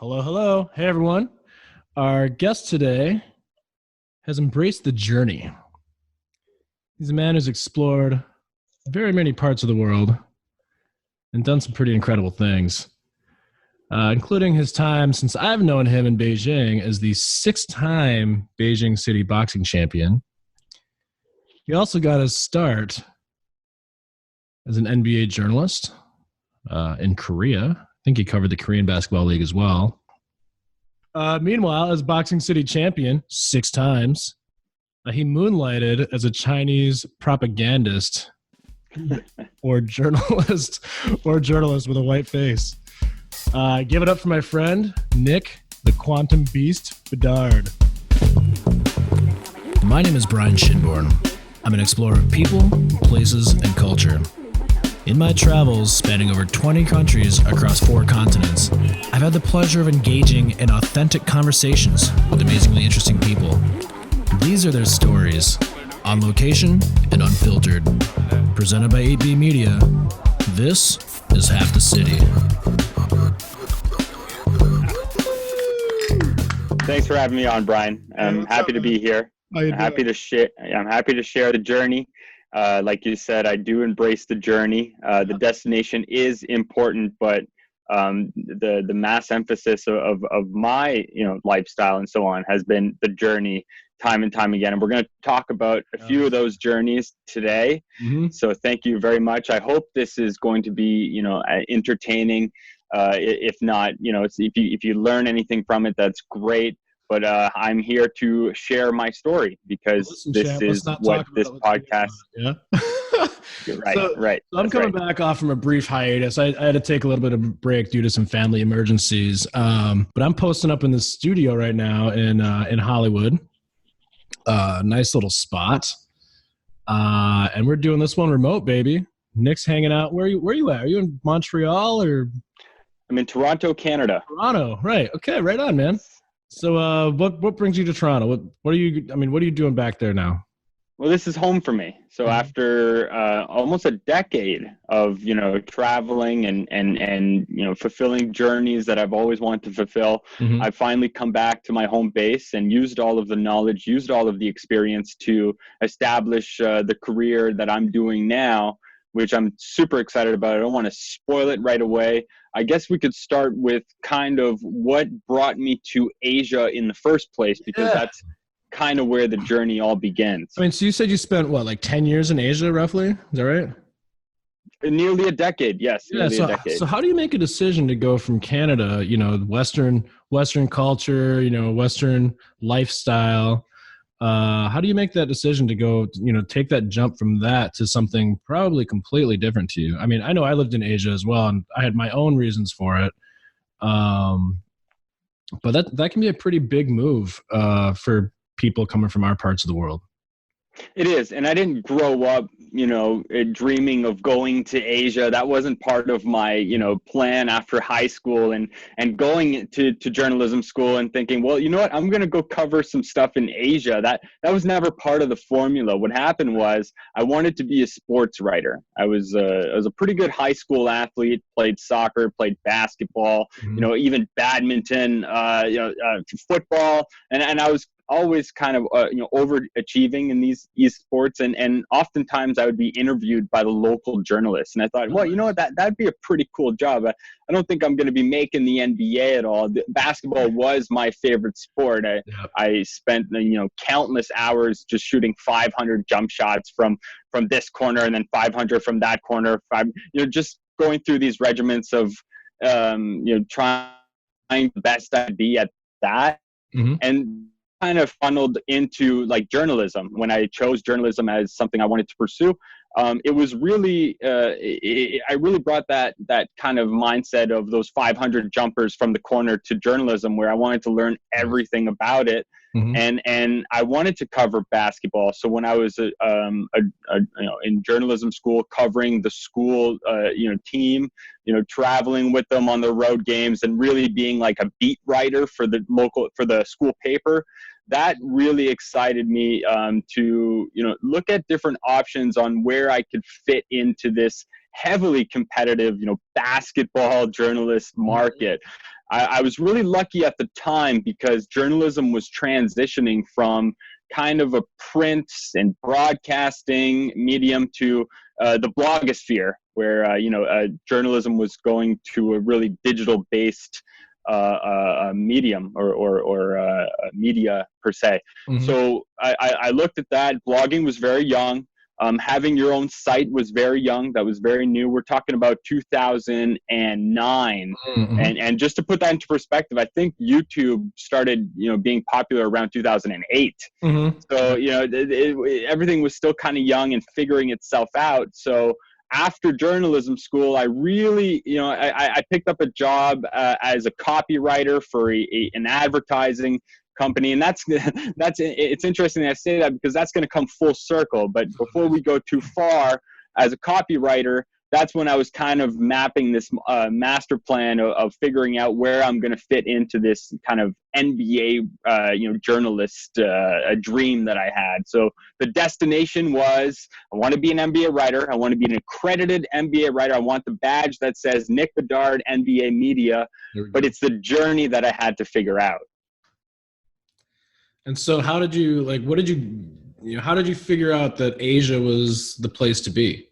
Hello, hello. Hey, everyone. Our guest today has embraced the journey. He's a man who's explored very many parts of the world and done some pretty incredible things, including his time since I've known him in Beijing as the six-time Beijing City boxing champion. He also got his start as an NBA journalist in Korea. I think he covered the Korean Basketball League as well. Meanwhile, as Boxing City champion 6 times, he moonlighted as a Chinese propagandist or journalist with a white face. Give it up for my friend, Nick, the Quantum Beast Bedard. My name is Brian Shinborn. I'm an explorer of people, places, and culture. In my travels, spanning over 20 countries across 4 continents, I've had the pleasure of engaging in authentic conversations with amazingly interesting people. These are their stories, on location and unfiltered. Presented by 8B Media, this is Half the City. Thanks for having me on, Brian. I'm happy to be here. I'm happy to share the journey. Like you said, I do embrace the journey. The destination is important, but the mass emphasis of my lifestyle and so on has been the journey time and time again. And we're going to talk about a few of those journeys today. Mm-hmm. So thank you very much. I hope this is going to be entertaining. If not, if you learn anything from it, that's great. But I'm here to share my story because this is what this podcast. Yeah. Right. So I'm coming back off from a brief hiatus. I had to take a little bit of a break due to some family emergencies. But I'm posting up in the studio right now in Hollywood. Nice little spot. And we're doing this one remote, baby. Nick's hanging out. Where you at? Are you in Montreal or? I'm in Toronto, Canada. Toronto, right? Okay, right on, man. So, what brings you to Toronto? What are you doing back there now? Well, this is home for me. So after almost a decade of traveling and fulfilling journeys that I've always wanted to fulfill, I've finally come back to my home base and used all of the knowledge, used all of the experience to establish the career that I'm doing now, which I'm super excited about. I don't want to spoil it right away. I guess we could start with kind of what brought me to Asia in the first place, because that's kind of where the journey all begins. I mean, so you said you spent, like 10 years in Asia, roughly? Is that right? Nearly a decade, yes. Yeah, a decade. So how do you make a decision to go from Canada, Western culture, Western lifestyle, how do you make that decision to go, take that jump from that to something probably completely different to you? I mean, I know I lived in Asia as well, and I had my own reasons for it. But that can be a pretty big move for people coming from our parts of the world. It is. And I didn't grow up, dreaming of going to Asia. That wasn't part of my, plan after high school and going to journalism school and thinking, well, you know what, I'm going to go cover some stuff in Asia. That was never part of the formula. What happened was I wanted to be a sports writer. I was a pretty good high school athlete, played soccer, played basketball, even badminton, football. And I was always kind of overachieving in these sports, and oftentimes I would be interviewed by the local journalists, and I thought, well, you know what, that'd be a pretty cool job. I don't think I'm going to be making the NBA at all. Basketball was my favorite sport. I spent countless hours just shooting 500 jump shots from this corner and then 500 from that corner, just going through these regiments of trying the best I'd be at that. And kind of funneled into like journalism. When I chose journalism as something I wanted to pursue, it was really, I really brought that kind of mindset of those 500 jumpers from the corner to journalism, where I wanted to learn everything about it. And I wanted to cover basketball. So when I was in journalism school, covering the school team, traveling with them on the road games and really being like a beat writer for the school paper, that really excited me to look at different options on where I could fit into this heavily competitive basketball journalist market. I was really lucky at the time because journalism was transitioning from kind of a print and broadcasting medium to the blogosphere, where journalism was going to a really digital-based medium or media per se. Mm-hmm. So I looked at that. Blogging was very young. Having your own site was very young. That was very new. We're talking about 2009. Mm-hmm. And just to put that into perspective, I think YouTube started, being popular around 2008. Mm-hmm. So, everything was still kind of young and figuring itself out. So after journalism school, I really, I picked up a job as a copywriter for an advertising company. And it's interesting that I say that because that's going to come full circle. But before we go too far, as a copywriter, that's when I was kind of mapping this master plan of figuring out where I'm going to fit into this kind of NBA, journalist dream that I had. So the destination was, I want to be an NBA writer. I want to be an accredited NBA writer. I want the badge that says Nick Bedard, NBA Media. But it's the journey that I had to figure out. And so how did you, how did you figure out that Asia was the place to be?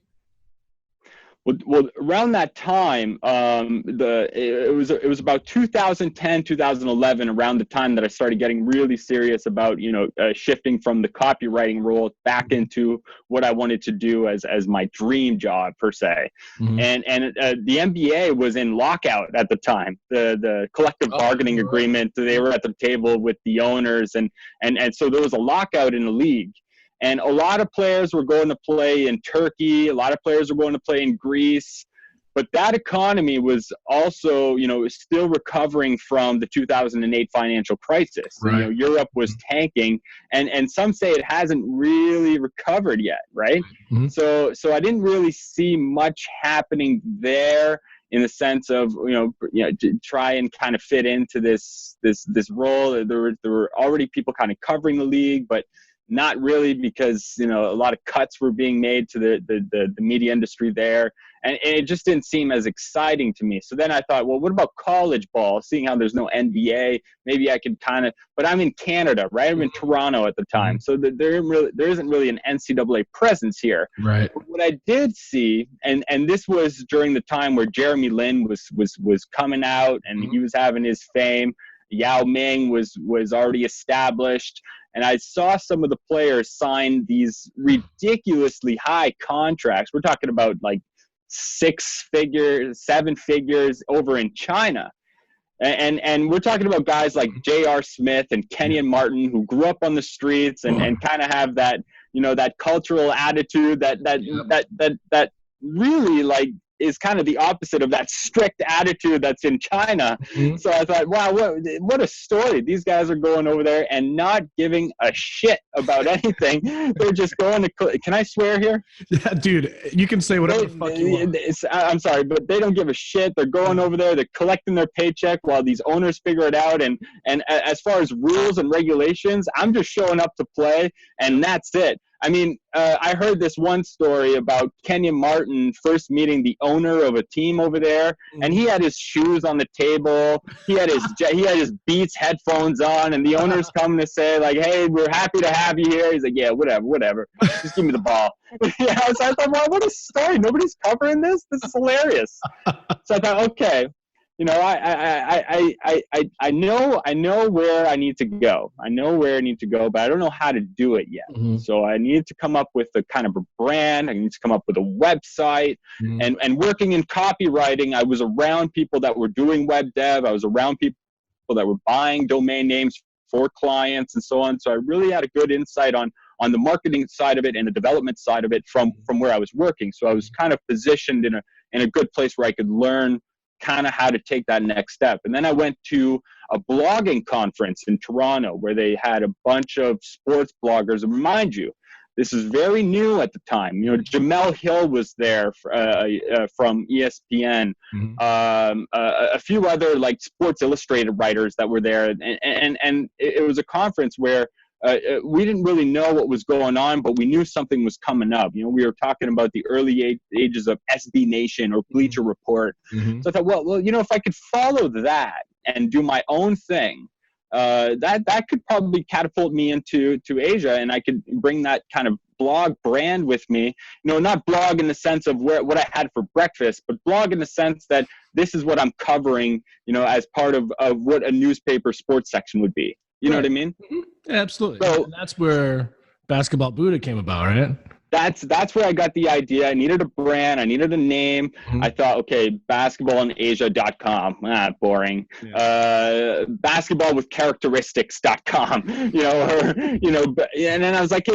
Well, around that time, it was about 2010, 2011, around the time that I started getting really serious about, shifting from the copywriting role back into what I wanted to do as my dream job per se. Mm-hmm. And the NBA was in lockout at the time. The collective bargaining agreement, they were at the table with the owners, and so there was a lockout in the league. And a lot of players were going to play in Turkey. A lot of players were going to play in Greece. But that economy was also, still recovering from the 2008 financial crisis. Right. Europe was tanking. And some say it hasn't really recovered yet, right? Mm-hmm. So I didn't really see much happening there in the sense of, to try and kind of fit into this role. There were already people kind of covering the league, but not really, because a lot of cuts were being made to the media industry there, and it just didn't seem as exciting to me. So then I thought, well, what about college ball? Seeing how there's no NBA, maybe I could kind of. But I'm in Canada, right? I'm in Toronto at the time, so there isn't really an NCAA presence here. Right. But what I did see, and this was during the time where Jeremy Lin was coming out, and he was having his fame. Yao Ming was already established. And I saw some of the players sign these ridiculously high contracts. We're talking about like 6 figures, 7 figures over in China. And we're talking about guys like J.R. Smith and Kenyon Martin, who grew up on the streets and kind of have that, that cultural attitude that really is kind of the opposite of that strict attitude that's in China. Mm-hmm. So I thought, wow, what a story. These guys are going over there and not giving a shit about anything. They're just going to, can I swear here? Yeah, dude, you can say whatever the fuck you want. I'm sorry, but they don't give a shit. They're going over there, they're collecting their paycheck while these owners figure it out. And as far as rules and regulations, I'm just showing up to play, and that's it. I mean, I heard this one story about Kenyon Martin first meeting the owner of a team over there, and he had his shoes on the table. He had his Beats headphones on, and the owner's coming to say, like, "Hey, we're happy to have you here." He's like, "Yeah, whatever. Just give me the ball." Yeah, so I thought, wow, what a story. Nobody's covering this. This is hilarious. So I thought, okay. I know where I need to go. I know where I need to go, but I don't know how to do it yet. Mm-hmm. So I need to come up with a kind of a brand. I need to come up with a website. Mm-hmm. And working in copywriting, I was around people that were doing web dev. I was around people that were buying domain names for clients and so on. So I really had a good insight on the marketing side of it and the development side of it from where I was working. So I was kind of positioned in a good place where I could learn kind of how to take that next step. And then I went to a blogging conference in Toronto where they had a bunch of sports bloggers. And remind you, this is very new at the time. Jamel Hill was there from ESPN. Mm-hmm. A few other like Sports Illustrated writers that were there. And it was a conference where we didn't really know what was going on, but we knew something was coming up. We were talking about the early ages of SB Nation or Bleacher Report. Mm-hmm. So I thought, well, if I could follow that and do my own thing, that could probably catapult me into Asia, and I could bring that kind of blog brand with me. Not blog in the sense of what I had for breakfast, but blog in the sense that this is what I'm covering, as part of what a newspaper sports section would be. You know what I mean? Mm-hmm. Yeah, absolutely. So, and that's where Basketball Buddha came about, right? That's where I got the idea. I needed a brand. I needed a name. Mm-hmm. I thought, okay, basketballinasia.com. Boring. Yeah. Basketballwithcharacteristics.com. And then I was like,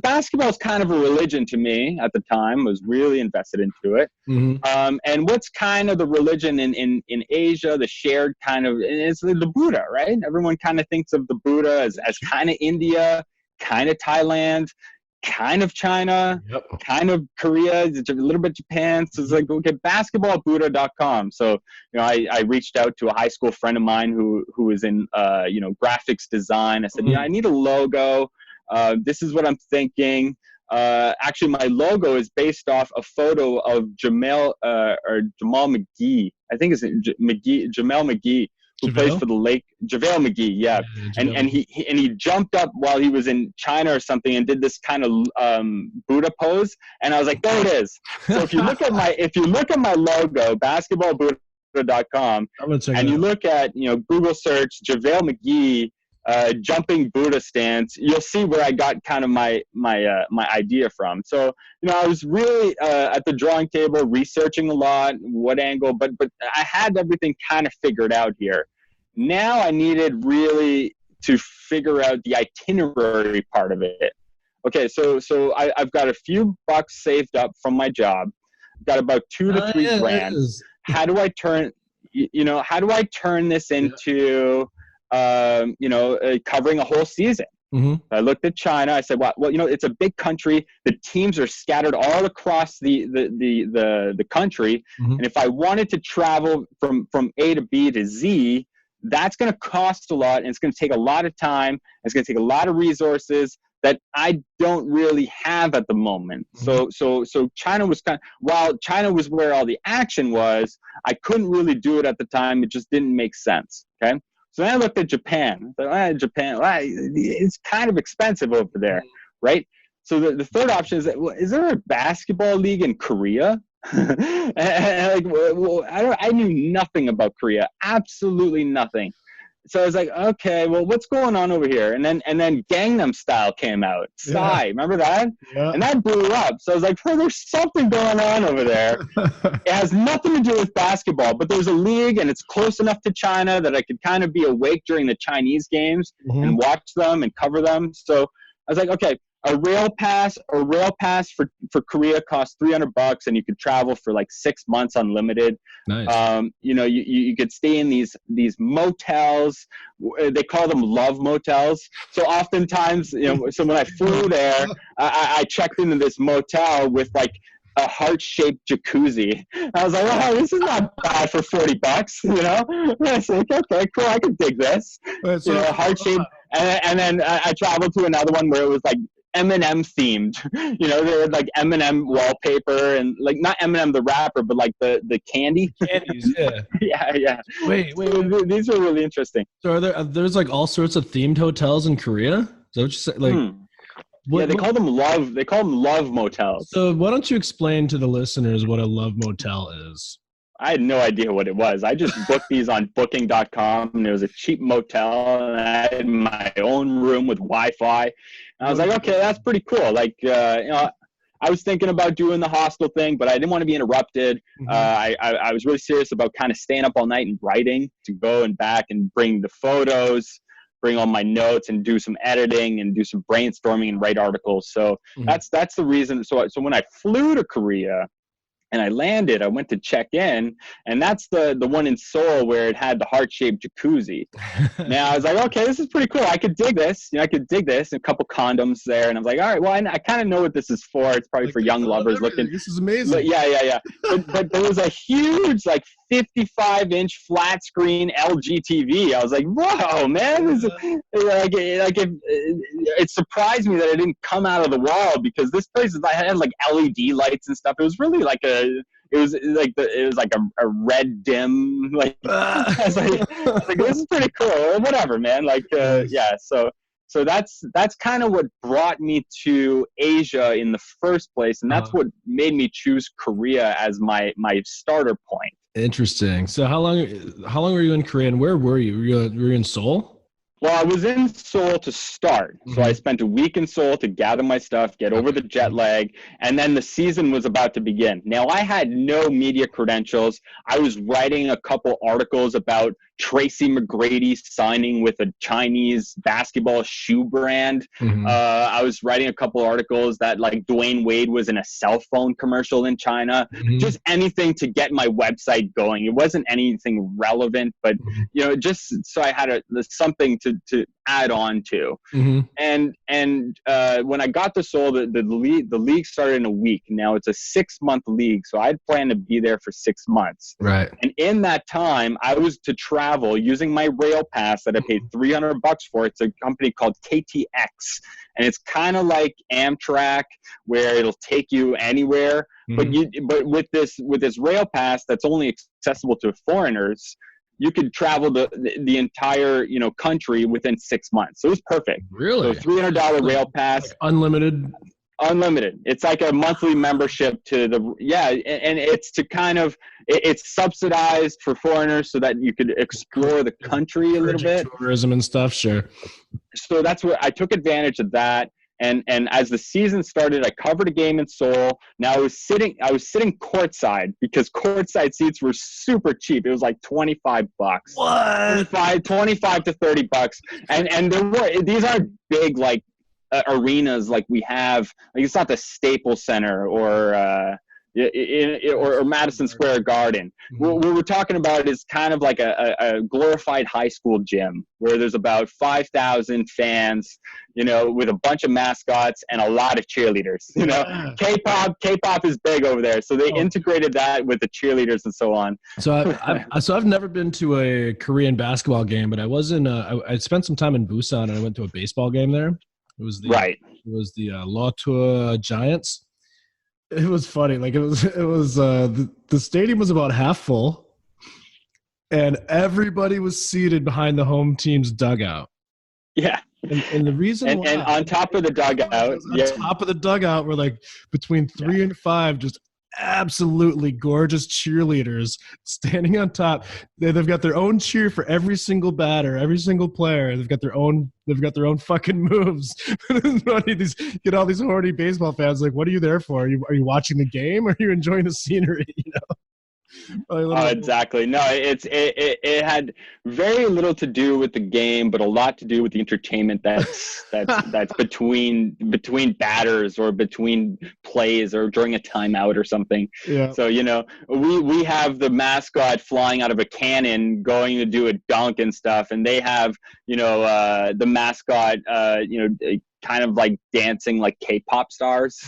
basketball is kind of a religion to me at the time. I was really invested into it. Mm-hmm. And what's kind of the religion in Asia, the shared kind of, it's the Buddha, right? Everyone kind of thinks of the Buddha as kind of India, kind of Thailand, kind of China, kind of Korea, a little bit Japan. So it's like, okay, basketballbuddha.com. So, I reached out to a high school friend of mine who was in, graphics design. I said, I need a logo. This is what I'm thinking. Actually, my logo is based off a photo of Jamal McGee. I think it's Jamal McGee, who plays for the Lake, JaVale McGee, yeah. And he jumped up while he was in China or something and did this kind of Buddha pose, and I was like, there it is. So if you look at my logo, basketballbuddha.com, and you look at Google search JaVale McGee jumping Buddha stance, you'll see where I got kind of my idea from. So I was really at the drawing table researching a lot, what angle, but I had everything kind of figured out here. Now I needed really to figure out the itinerary part of it. Okay, so I've got a few bucks saved up from my job. I've got about $2 to $3 grand. How do I turn this into covering a whole season? Mm-hmm. I looked at China. I said, well, it's a big country. The teams are scattered all across the country. Mm-hmm. And if I wanted to travel from A to B to Z, that's going to cost a lot, and it's going to take a lot of time. It's going to take a lot of resources that I don't really have at the moment. Mm-hmm. So China was while China was where all the action was, I couldn't really do it at the time. It just didn't make sense. Okay. So then I looked at Japan. I thought, Japan, it's kind of expensive over there, right? So the third option is there a basketball league in Korea? I knew nothing about Korea, absolutely nothing. So I was like, okay, well, what's going on over here? And then Gangnam Style came out. Psy, remember that? Yeah. And that blew up. So I was like, there's something going on over there. It has nothing to do with basketball, but there's a league, and it's close enough to China that I could kind of be awake during the Chinese games and watch them and cover them. So I was like, okay, a rail pass for Korea costs $300, and you could travel for like 6 months unlimited. Nice. You could stay in these motels. They call them love motels. So oftentimes, so when I flew there, I checked into this motel with like a heart-shaped jacuzzi. I was like, oh, this is not bad for $40. I was like, okay, cool, I can dig this. Heart-shaped. And then I traveled to another one where it was like M&M themed. They had like M&M wallpaper, and like not M&M the rapper, but like the candy. Candies, yeah. yeah. Wait. These are really interesting. So there's like all sorts of themed hotels in Korea? Is that what you say? Like, they call them love. They call them love motels. So why don't you explain to the listeners what a love motel is? I had no idea what it was. I just booked these on booking.com, and it was a cheap motel, and I had my own room with Wi-Fi. And I was like, okay, that's pretty cool. Like, I was thinking about doing the hostel thing, but I didn't want to be interrupted. Mm-hmm. I was really serious about kind of staying up all night and writing, to go and back and bring the photos, bring all my notes, and do some editing and do some brainstorming and write articles. So that's the reason. So when I flew to Korea and I landed, I went to check in, and that's the one in Seoul where it had the heart-shaped jacuzzi. Now I was like, okay, this is pretty cool. I could dig this. A couple condoms there. And I was like, all right, well, I kind of know what this is for. It's probably for young lovers looking. This is amazing. Yeah. But there was a huge, like 55-inch flat screen LG TV. I was like, whoa, man. It surprised me that it didn't come out of the wall, because this place, I had like LED lights and stuff. It was really like a red dim, like I was like, like, this is pretty cool, or whatever, man. Like, yeah. So that's kind of what brought me to Asia in the first place, and that's what made me choose Korea as my starter point. Interesting. So how long were you in Korea, and where were you? Were you in Seoul? Well, I was in Seoul to start. So I spent a week in Seoul to gather my stuff, get over the jet lag, and then the season was about to begin. Now, I had no media credentials. I was writing a couple articles about Tracy McGrady signing with a Chinese basketball shoe brand. I was writing a couple articles that, like, Dwayne Wade was in a cell phone commercial in China. Just anything to get my website going. It wasn't anything relevant, but, you know, just so I had something to add on to. And when I got to Seoul, the league started in a week. Now it's a 6-month league, so I'd planned to be there for 6 months. Right. And in that time, I was to travel using my rail pass that I paid $300 for. It's a company called KTX, and it's kind of like Amtrak, where it'll take you anywhere. But with this rail pass that's only accessible to foreigners, you could travel the entire, you know, country within 6 months. So it was perfect. Really? So $300 rail pass. Like unlimited? Unlimited. It's like a monthly membership to the, and it's to kind of, it's subsidized for foreigners so that you could explore the country a little bit. Tourism and stuff, sure. So that's where I took advantage of that. And as the season started, I covered a game in Seoul. Now I was sitting courtside because courtside seats were super cheap. It was like $25. What? 25 to $30. And these aren't big, like, arenas like we have. Like, it's not the Staples Center or Madison Square Garden. What we're talking about is kind of like a glorified high school gym where there's about 5,000 fans, you know, with a bunch of mascots and a lot of cheerleaders. You know, K-pop is big over there, so they integrated that with the cheerleaders and so on. So I've never been to a Korean basketball game, but I was in. I spent some time in Busan, and I went to a baseball game there. It was the Lotte Giants. It was funny. Like, the stadium was about half full, and everybody was seated behind the home team's dugout. Yeah. And the reason and on top of the dugout, top of the dugout were like between 3 and 5 just absolutely gorgeous cheerleaders standing on top. They've got their own cheer for every single batter, every single player. They've got their own fucking moves. Get all these horny baseball fans like, what are you there for? Are you watching the game, or are you enjoying the scenery? You know. Exactly. No, it had very little to do with the game, but a lot to do with the entertainment that's between batters or between plays or during a timeout or something. Yeah. So, you know, we have the mascot flying out of a cannon going to do a dunk and stuff, and they have, you know, the mascot, you know, kind of like dancing like K-pop stars.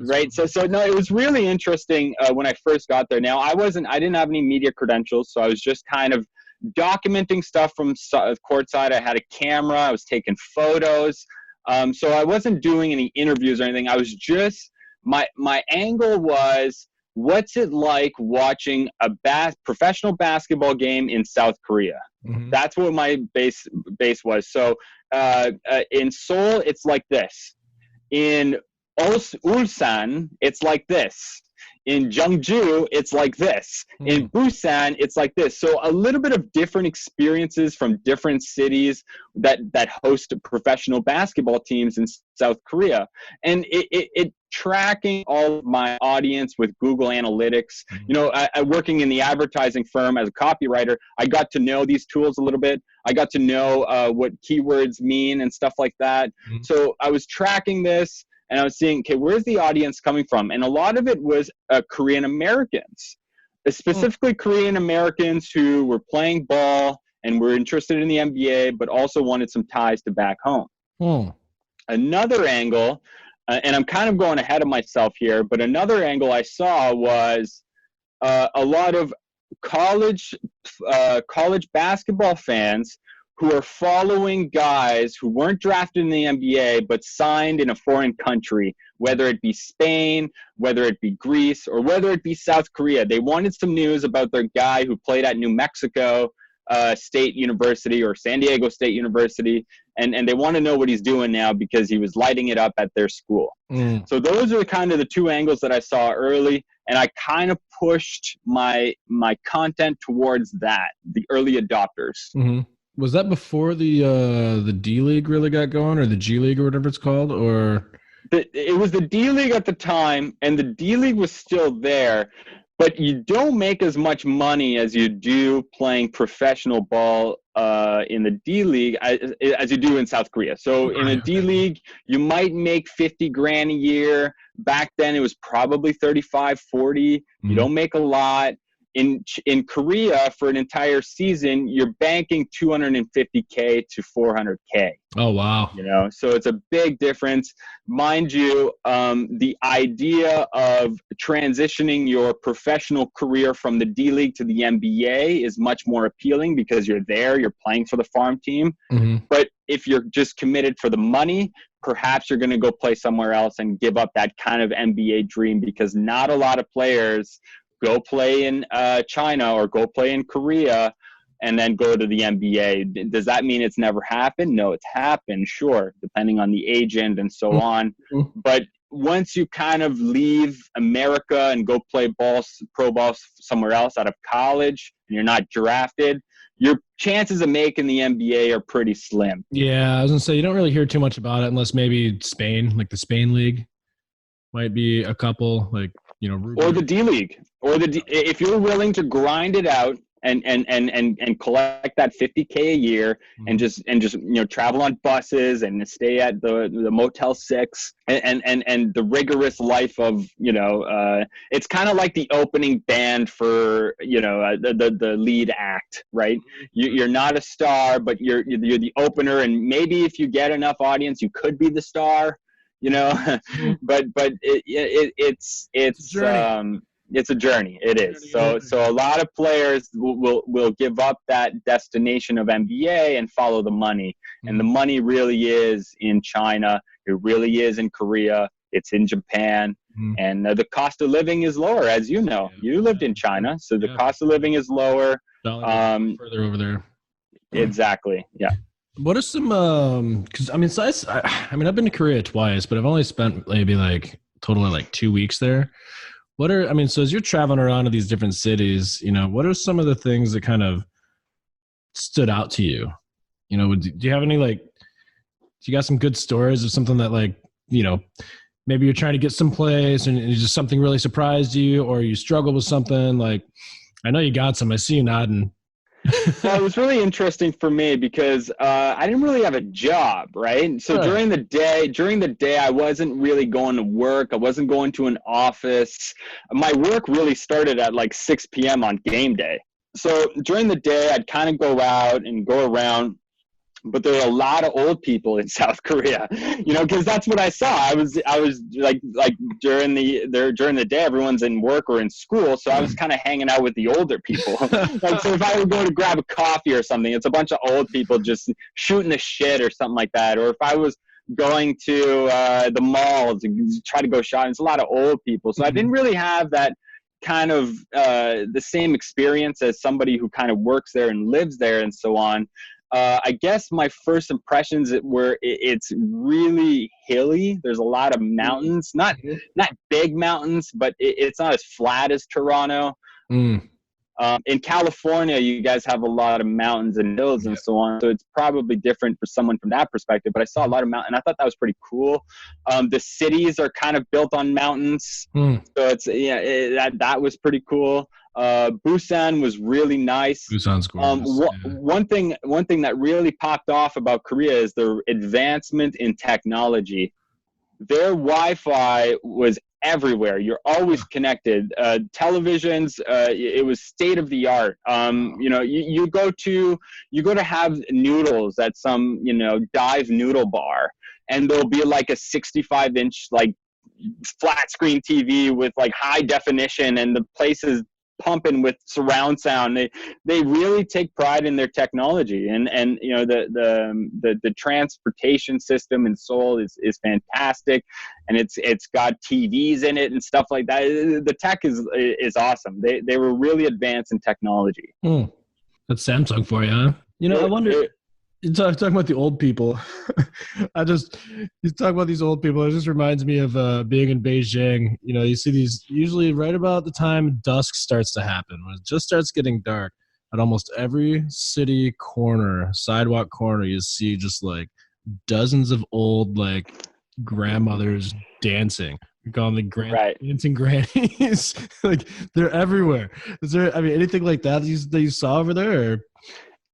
Right. So no, it was really interesting when I first got there. Now I didn't have any media credentials, so I was just kind of documenting stuff from courtside. I had a camera, I was taking photos. So I wasn't doing any interviews or anything. I was just, my angle was, what's it like watching a professional basketball game in South Korea? That's what my base was. So in Seoul, it's like this. In Ulsan, it's like this. In Jeongju, it's like this. In Busan, it's like this. So a little bit of different experiences from different cities that host professional basketball teams in South Korea. And it tracking all of my audience with Google Analytics. You know, I working in the advertising firm as a copywriter, I got to know these tools a little bit. I got to know what keywords mean and stuff like that. So I was tracking this, and I was seeing, okay, where's the audience coming from? And a lot of it was Korean Americans, specifically Korean Americans who were playing ball and were interested in the NBA, but also wanted some ties to back home. Another angle, and I'm kind of going ahead of myself here, but another angle I saw was a lot of college basketball fans who are following guys who weren't drafted in the NBA but signed in a foreign country, whether it be Spain, whether it be Greece, or whether it be South Korea. They wanted some news about their guy who played at New Mexico, State University or San Diego State University, and they want to know what he's doing now because he was lighting it up at their school. So those are kind of the two angles that I saw early, and I kind of pushed my content towards that, the early adopters. Was that before the D League really got going, or the G League or whatever it's called, or? It was the D League at the time, and the D League was still there, but you don't make as much money as you do playing professional ball in the D League as you do in South Korea. So in a D League, you might make 50 grand a year. Back then, it was probably 35, 40. You don't make a lot. In Korea, for an entire season, you're banking 250K to 400K. Oh, wow. You know, so it's a big difference. Mind you, the idea of transitioning your professional career from the D League to the NBA is much more appealing because you're there, you're playing for the farm team. But if you're just committed for the money, perhaps you're going to go play somewhere else and give up that kind of NBA dream, because not a lot of players go play in China or go play in Korea and then go to the NBA. Does that mean it's never happened? No, it's happened, sure, depending on the agent and so on. But once you kind of leave America and go play pro ball somewhere else out of college, and you're not drafted, your chances of making the NBA are pretty slim. Yeah, I was going to say, you don't really hear too much about it unless maybe Spain, like the Spain League might be a couple, like, you know, or the D League, or if you're willing to grind it out and collect that 50K a year and just you know, travel on buses and stay at the Motel 6 and the rigorous life of, you know, it's kind of like the opening band for, you know, the lead act, right? You're not a star, but you're the opener, and maybe if you get enough audience, you could be the star. You know, but it's a journey. It is. So a lot of players will give up that destination of NBA and follow the money. And the money really is in China. It really is in Korea. It's in Japan. And the cost of living is lower, as you know. You lived in China, so the cost of living is lower. Further over there. Exactly. Yeah. What are some, because I mean, I've been to Korea twice, but I've only spent maybe like total of like 2 weeks there. So as you're traveling around to these different cities, you know, what are some of the things that kind of stood out to you? You know, do you have any, like, do you got some good stories of something that, like, you know, maybe you're trying to get someplace and it's just something really surprised you, or you struggle with something? Like, I know you got some, I see you nodding. Well, it was really interesting for me because I didn't really have a job, right? So during the day, I wasn't really going to work. I wasn't going to an office. My work really started at like 6 p.m. on game day. So during the day, I'd kind of go out and go around. But there were a lot of old people in South Korea, you know, because that's what I saw. I was like during the day, everyone's in work or in school, so I was kind of hanging out with the older people. Like, so if I would go to grab a coffee or something, it's a bunch of old people just shooting the shit or something like that. Or if I was going to the mall to try to go shopping, it's a lot of old people. So I didn't really have that kind of the same experience as somebody who kind of works there and lives there and so on. I guess my first impressions it's really hilly. There's a lot of mountains, not big mountains, but it's not as flat as Toronto. In California, you guys have a lot of mountains and hills and so on. So it's probably different for someone from that perspective. But I saw a lot of mountains, and I thought that was pretty cool. The cities are kind of built on mountains, so it's that was pretty cool. Busan was really nice. Busan's gorgeous. One thing that really popped off about Korea is the advancement in technology. Their Wi-Fi was everywhere. You're always connected. Televisions, it was state of the art. You know, you go to have noodles at some, you know, dive noodle bar, and there'll be like a 65-inch like flat screen TV with like high definition, and the place is pumping with surround sound. They really take pride in their technology, and you know, the transportation system in Seoul is fantastic, and it's got TVs in it and stuff like that. The tech is awesome. They were really advanced in technology. That's Samsung for you, huh? You know, I It, wonder. it, You talking about the old people. You talk about these old people. It just reminds me of being in Beijing. You know, you see these usually right about the time dusk starts to happen, when it just starts getting dark. At almost every city corner, sidewalk corner, you see just like dozens of old like grandmothers dancing. We call them the right. dancing grannies. Like they're everywhere. Is there? I mean, anything like that you saw over there? Or?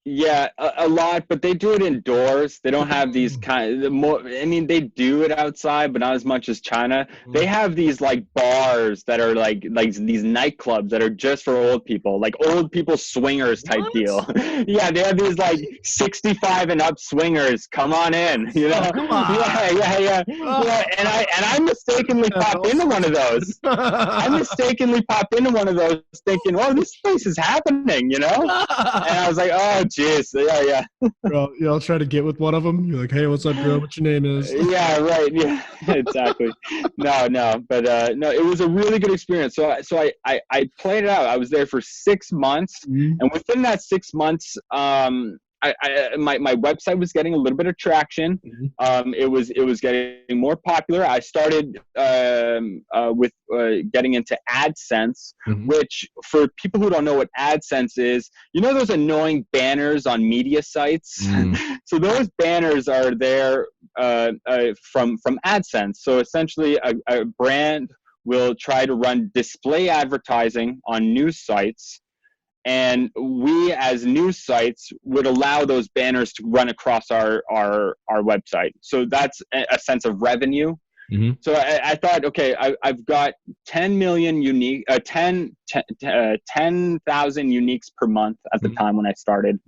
Yeah, a lot, but they do it indoors. They don't have these Mm, kind the more I mean, they do it outside, but not as much as China. They mm. have these like bars that are like these nightclubs that are just for old people, like old people swingers type What? deal. Yeah, they have these like 65 and up swingers. Come on in, you Oh, know? come Yeah, on. yeah, yeah. Yeah, Oh, and I mistakenly popped all into one sorts of of those. I mistakenly popped into one of those thinking, "Oh, this place is happening," you know? And I was like, oh, jeez. Yeah, yeah. Bro, you all try to get with one of them. You're like, hey, what's up, girl? What your name is? Yeah, right. Yeah, exactly. No, no, but no, it was a really good experience. So I played it out. I was there for 6 months, Mhm. and within that 6 months, my website was getting a little bit of traction. Mhm. It was getting more popular. I started with getting into AdSense, Mhm. which for people who don't know what AdSense is, you know those annoying banners on media sites. Mm. So those banners are there from AdSense. So essentially, a brand will try to run display advertising on news sites, and we as news sites would allow those banners to run across our website. So that's a sense of revenue. Mhm. So I thought, okay, I've got 10 million unique, 10,000 uniques per month at the Mhm. time when I started.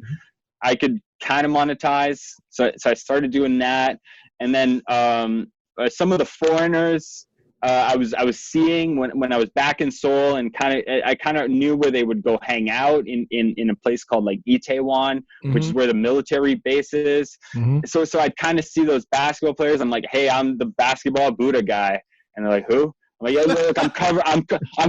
I could kind of monetize. So I started doing that. And then some of the foreigners I was seeing when I was back in Seoul, and I kind of knew where they would go hang out in a place called like Itaewon, which is Mhm. where the military base is. Mhm. So I'd kind of see those basketball players. I'm like, hey, I'm the basketball Buddha guy, and they're like, who? I'm like, yeah, look, I'm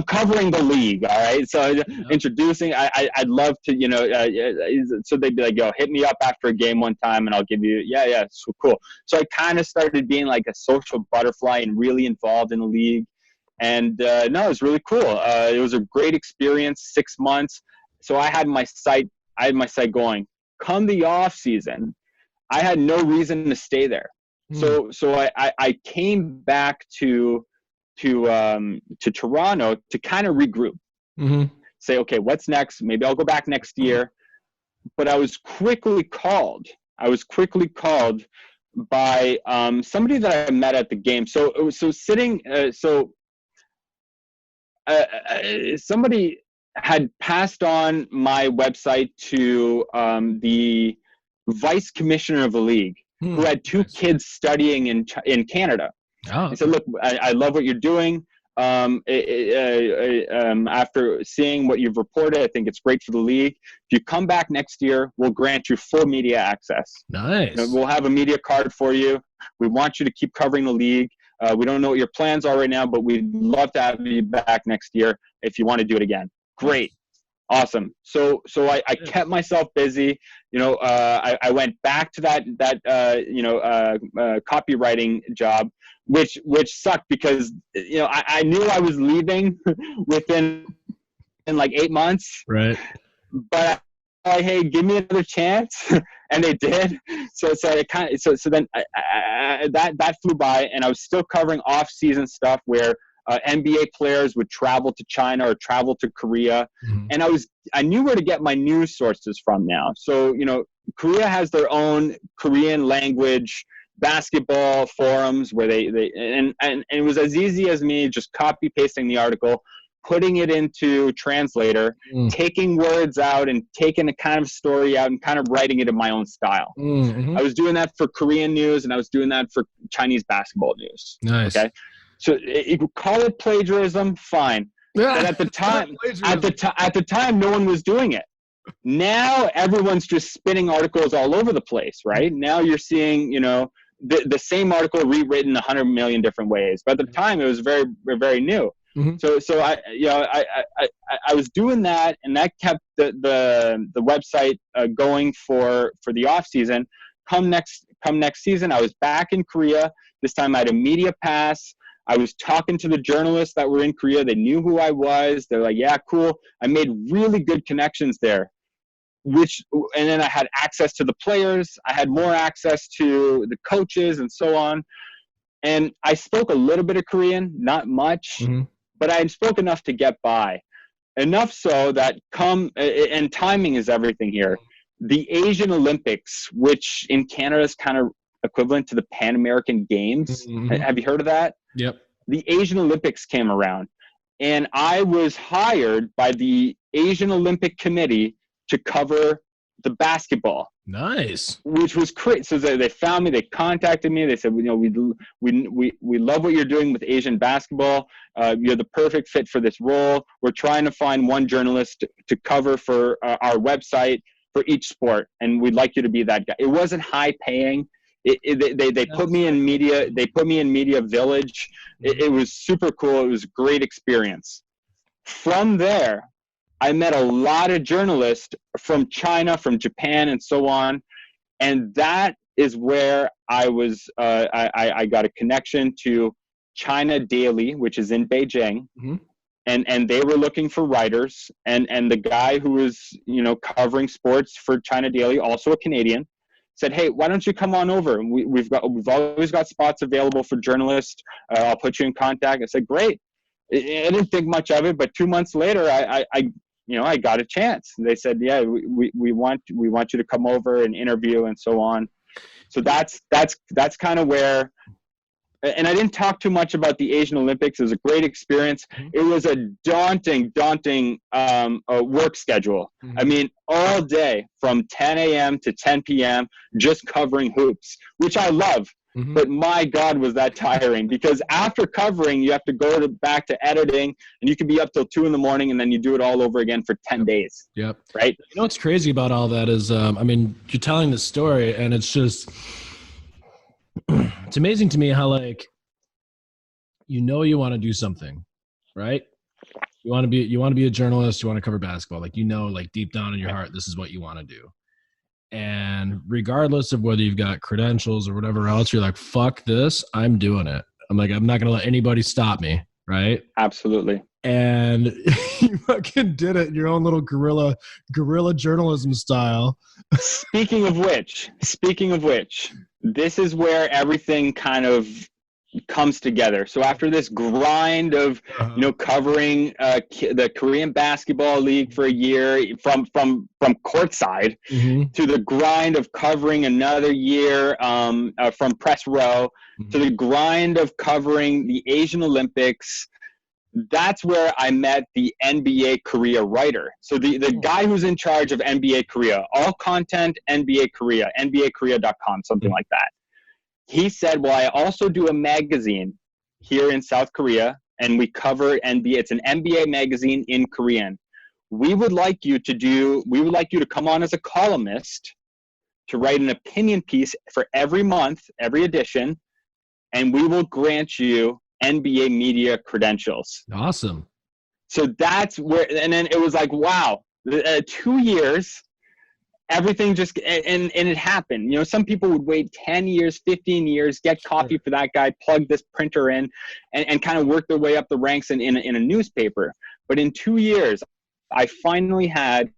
covering the league. All right. So Yep. introducing, I'd love to, so they'd be like, yo, hit me up after a game one time and I'll give you, yeah, so cool. So I kind of started being like a social butterfly and really involved in the league. And no, it was really cool. It was a great experience, 6 months. So I had my site going. Come the off season, I had no reason to stay there. Mm. So I came back to Toronto to kind of regroup, Mhm. say, okay, what's next? Maybe I'll go back next year. But I was quickly called. I was quickly called by somebody that I met at the game. Somebody had passed on my website to the vice commissioner of the league, who Mm. had two Nice. kids studying in Canada. Oh, He said, okay. look, I love what you're doing. After seeing what you've reported, I think it's great for the league. If you come back next year, we'll grant you full media access. Nice. We'll have a media card for you. We want you to keep covering the league. We don't know what your plans are right now, but we'd love to have you back next year if you want to do it again. Great. Nice. Awesome. So I Yeah. kept myself busy. I went back to that copywriting job, which sucked because I knew I was leaving within in like 8 months, Right. but hey, give me another chance, and they did. That flew by, and I was still covering off-season stuff where NBA players would travel to China or travel to Korea, Mhm. and I knew where to get my news sources from now. So Korea has their own Korean language basketball forums where and it was as easy as me just copy pasting the article, putting it into translator, Mm. taking words out and taking a kind of story out and kind of writing it in my own style. Mhm. I was doing that for Korean news and I was doing that for Chinese basketball news. Nice. Okay. So you could call it plagiarism, fine. But Yeah. at the It's not time, plagiarism. at the time, no one was doing it. Now everyone's just spinning articles all over the place, right? Now you're seeing, the same article rewritten 100 million different ways. But at the time, it was very, very new. Mhm. So I was doing that, and that kept the website going for the off season. Come next season, I was back in Korea. This time I had a media pass. I was talking to the journalists that were in Korea. They knew who I was. They're like, yeah, cool. I made really good connections there. And then I had access to the players. I had more access to the coaches and so on. And I spoke a little bit of Korean, not much, Mhm. but I spoke enough to get by. Enough so that and timing is everything here. The Asian Olympics, which in Canada is kind of equivalent to the Pan American Games. Mhm. Have you heard of that? Yep. The Asian Olympics came around, and I was hired by the Asian Olympic Committee to cover the basketball, Nice. which was great. So they found me, they contacted me, they said, we love what you're doing with Asian basketball. You're the perfect fit for this role. We're trying to find one journalist to cover for our website for each sport, and we'd like you to be that guy. It wasn't high paying. They put me in media. They put me in Media Village. It was super cool. It was a great experience. From there, I met a lot of journalists from China, from Japan, and so on. And that is where I was. I got a connection to China Daily, which is in Beijing, Mhm. and they were looking for writers. And the guy who was covering sports for China Daily, also a Canadian, said, "Hey, why don't you come on over? We've always got spots available for journalists. I'll put you in contact." I said, "Great." I didn't think much of it, but 2 months later, I got a chance. They said, "Yeah, we want you to come over and interview and so on." So that's kind of where. And I didn't talk too much about the Asian Olympics. It was a great experience. Mhm. It was a daunting work schedule. Mhm. I mean, all day from 10 a.m. to 10 p.m. just covering hoops, which I love. Mhm. But my God, was that tiring, because after covering, you have to go back to editing, and you can be up till 2 a.m, and then you do it all over again for 10 days, Yep. right? You know what's crazy about all that is, I mean, you're telling the story, and it's just, it's amazing to me how, like, you want to do something, right? You want to be a journalist. You want to cover basketball. Like, like deep down in your heart, this is what you want to do. And regardless of whether you've got credentials or whatever else, you're like, fuck this, I'm doing it. I'm like, I'm not going to let anybody stop me, right? Absolutely. And you fucking did it in your own little guerrilla journalism style. Speaking of which, this is where everything kind of comes together. So after this grind of covering the Korean Basketball League for a year, from courtside, Mhm. to the grind of covering another year from press row, to the grind of covering the Asian Olympics, that's where I met the NBA Korea writer. So the guy who's in charge of NBA Korea, all content NBA Korea, NBAKorea.com, something like that. He said, well, I also do a magazine here in South Korea, and we cover NBA. It's an NBA magazine in Korean. We would like you to come on as a columnist to write an opinion piece for every month, every edition, and we will grant you NBA media credentials. Awesome. So that's where, and then it was like, wow, 2 years, everything just, and it happened. Some people would wait 10 years, 15 years, get coffee for that guy, plug this printer in, and kind of work their way up the ranks in a newspaper. But in 2 years, I finally had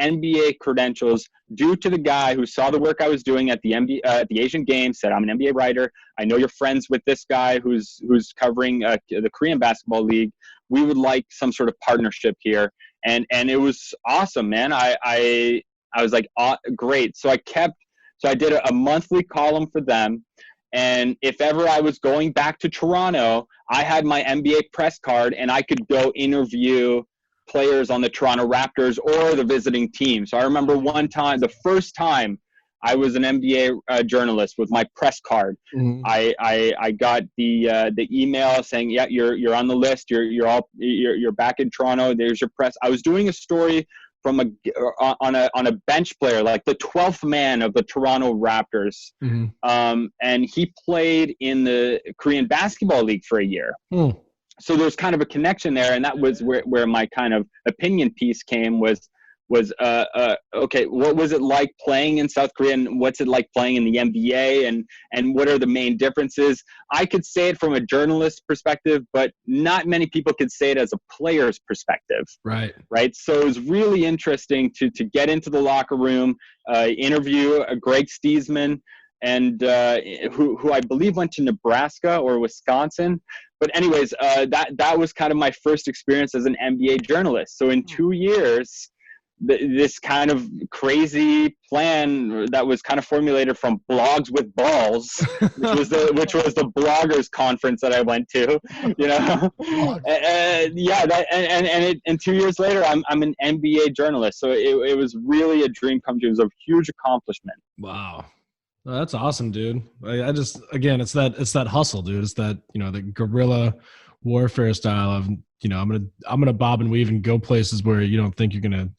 NBA credentials due to the guy who saw the work I was doing at the the Asian Games, said, I'm an NBA writer. I know you're friends with this guy who's covering the Korean Basketball League. We would like some sort of partnership here. And it was awesome, man. I was like, great. So I did a monthly column for them. And if ever I was going back to Toronto, I had my NBA press card, and I could go interview players on the Toronto Raptors or the visiting team. So I remember the first time I was an NBA journalist with my press card. Mhm. I got the email saying, yeah, you're on the list. You're back in Toronto. There's your press. I was doing a story on a bench player, like the 12th man of the Toronto Raptors. Mhm. And he played in the Korean Basketball League for a year. Hmm. so there's kind of a connection there, and that was where my kind of opinion piece came, was okay, what was it like playing in South Korea, and what's it like playing in the NBA, and what are the main differences? I could say it from a journalist perspective, but not many people could say it as a player's perspective. Right. So it was really interesting to get into the locker room, interview Greg Stiesman, and who I believe went to Nebraska or Wisconsin. But anyways, that was kind of my first experience as an NBA journalist. So in 2 years, this kind of crazy plan that was kind of formulated from Blogs with Balls, which was the bloggers conference that I went to, and 2 years later, I'm an NBA journalist. So it was really a dream come true. It was a huge accomplishment. Wow. Well, that's awesome, dude. I just, again, it's that hustle, dude. It's that, the guerrilla warfare style of, I'm gonna bob and weave and go places where you don't think you're gonna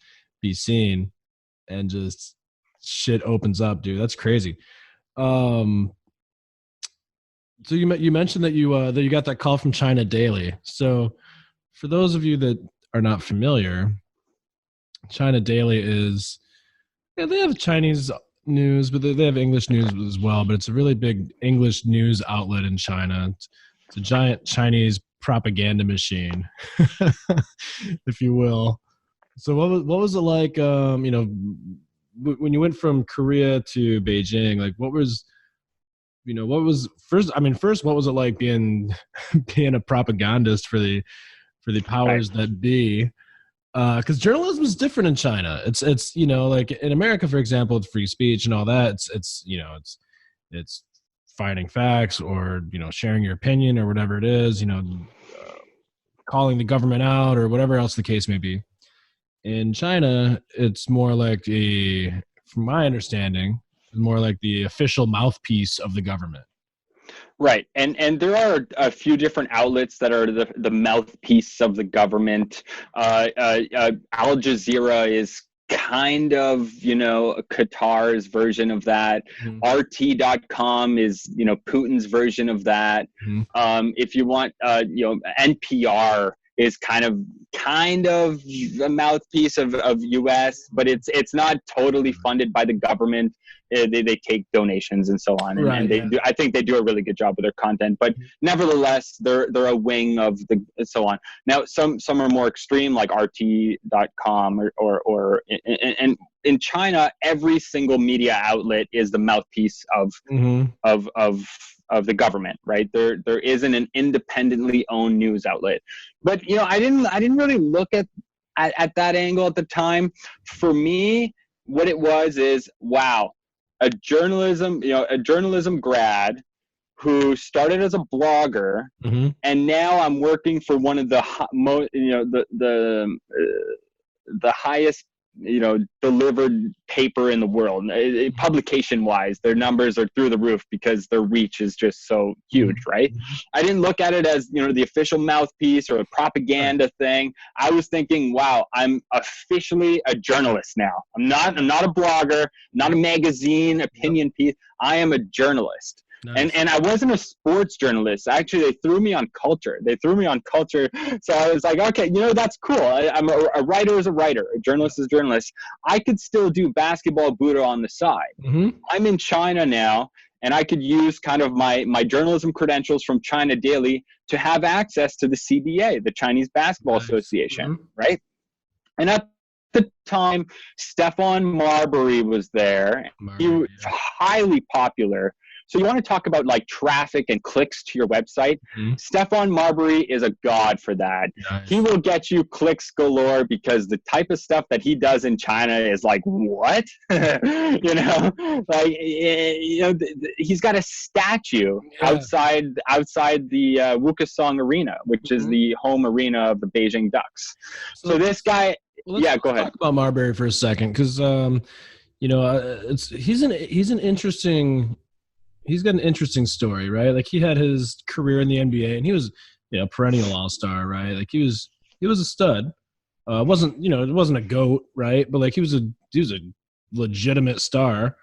be seen, and just shit opens up, dude. That's crazy. So you mentioned that you got that call from China Daily. So for those of you that are not familiar, China Daily is, they have Chinese news, but they have English news as well. But it's a really big English news outlet in China. It's a giant Chinese propaganda machine, if you will. So what was it like? When you went from Korea to Beijing, like what was first? I mean, first, what was it like being a propagandist for the powers that be? Because journalism is different in China. It's like in America, for example, it's free speech and all that. It's finding facts, or sharing your opinion, or whatever it is. Calling the government out, or whatever else the case may be. In China, it's more like from my understanding, more like the official mouthpiece of the government. Right. And there are a few different outlets that are the mouthpiece of the government. Al Jazeera is kind of, Qatar's version of that. Mm-hmm. RT.com is, Putin's version of that. Mm-hmm. If you want, NPR is kind of a mouthpiece of US, but it's not totally funded by the government. They take donations and so on, and they do. I think they do a really good job with their content, but nevertheless, they're a wing of the so on. Now, some are more extreme, like RT.com or in China, every single media outlet is the mouthpiece of the government, right? There isn't an independently owned news outlet. But I didn't really look at that angle at the time. For me, what it was is, wow, a journalism grad who started as a blogger, mm-hmm. and now I'm working for one of the the highest delivered paper in the world. Publication wise, their numbers are through the roof because their reach is just so huge, right? I didn't look at it as the official mouthpiece or a propaganda thing. I was thinking, wow, I'm officially a journalist now. I'm not a blogger, not a magazine opinion piece. I am a journalist. Nice. And I wasn't a sports journalist. Actually, they threw me on culture. So I was like, okay, that's cool. I'm a writer is a writer. A journalist is a journalist. I could still do basketball Buddha on the side. Mm-hmm. I'm in China now, and I could use kind of my journalism credentials from China Daily to have access to the CBA, the Chinese Basketball Association, mm-hmm. right? And at the time, Stephon Marbury was there. He was highly popular. So you want to talk about like traffic and clicks to your website? Mm-hmm. Stephon Marbury is a god for that. Nice. He will get you clicks galore because the type of stuff that he does in China is like, what? He's got a statue outside the Wukesong Arena, which mm-hmm. is the home arena of the Beijing Ducks. So this guy, go ahead. Talk about Marbury for a second, because he's got an interesting story, right? Like, he had his career in the NBA, and he was, perennial all-star, right? Like, he was a stud. It wasn't a GOAT, right? But like, he was a legitimate star.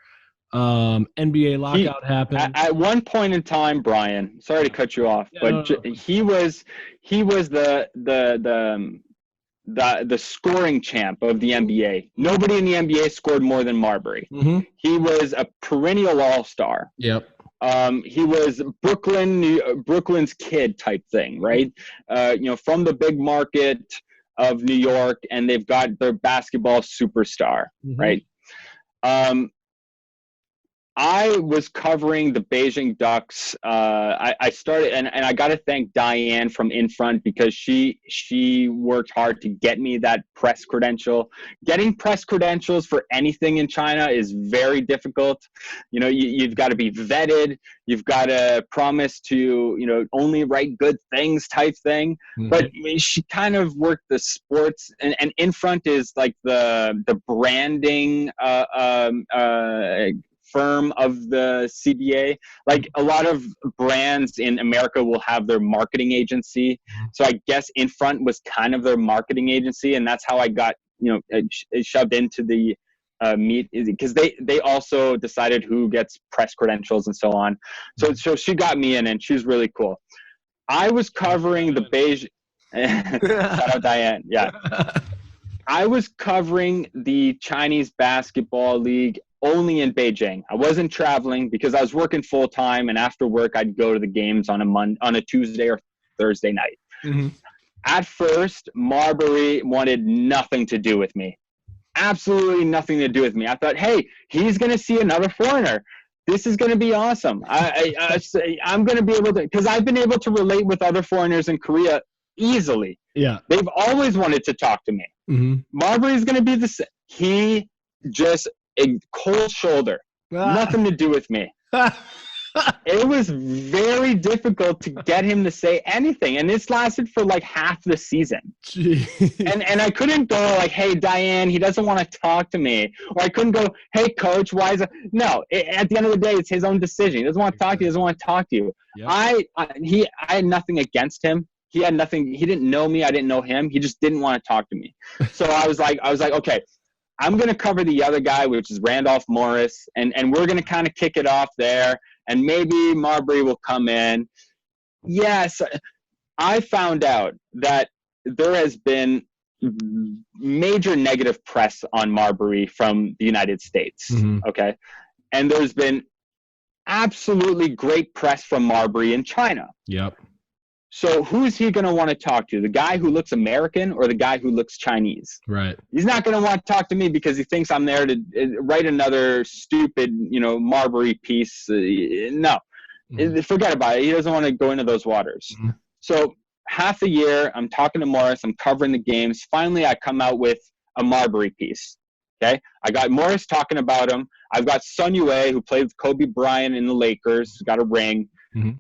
NBA lockout happened. At one point in time, Brian, sorry to cut you off, but he was the scoring champ of the NBA. Nobody in the NBA scored more than Marbury. Mm-hmm. He was a perennial all-star. Yep. He was Brooklyn's kid type thing, right? From the big market of New York, and they've got their basketball superstar, right? I was covering the Beijing Ducks. I started, and I got to thank Diane from In Front, because she worked hard to get me that press credential. Getting press credentials for anything in China is very difficult. You've got to be vetted. You've got to promise to, only write good things type thing. But she kind of worked the sports, and In Front is like the branding firm of the CBA. Like a lot of brands in America will have their marketing agency. So I guess In Front was kind of their marketing agency, and that's how I got, shoved into the meet, because they also decided who gets press credentials and so on. So she got me in, and she's really cool. I was covering the Beijing. Shout out Diane. Yeah. I was covering the Chinese Basketball League only in Beijing. I wasn't traveling because I was working full time, and after work I'd go to the games on a Tuesday or Thursday night. At first, Marbury wanted nothing to do with me. Absolutely nothing to do with me. I thought, hey, he's going to see another foreigner. This is going to be awesome. I'm going to be able to, because I've been able to relate with other foreigners in Korea easily. Yeah. They've always wanted to talk to me. Marbury's going to be the same. He just a cold shoulder, nothing to do with me. It was very difficult to get him to say anything, and this lasted for like half the season. And I couldn't go like, hey Diane, he doesn't want to talk to me, or I couldn't go, hey coach, why is it? No, at the end of the day, it's his own decision. He doesn't want to talk to you. He doesn't want to talk to you. Yep. I had nothing against him. He had nothing. He didn't know me. I didn't know him. He just didn't want to talk to me. So I was like, okay, I'm going to cover the other guy, which is Randolph Morris, and we're going to kind of kick it off there, and maybe Marbury will come in. Yes, I found out that there has been major negative press on Marbury from the United States, okay? And there's been absolutely great press from Marbury in China. Yep. So who's he going to want to talk to? The guy who looks American or the guy who looks Chinese? Right. He's not going to want to talk to me because he thinks I'm there to write another stupid, Marbury piece. No, forget about it. He doesn't want to go into those waters. So half a year, I'm talking to Morris. I'm covering the games. Finally, I come out with a Marbury piece. Okay. I got Morris talking about him. I've got Sun Yue, who played with Kobe Bryant in the Lakers, got a ring.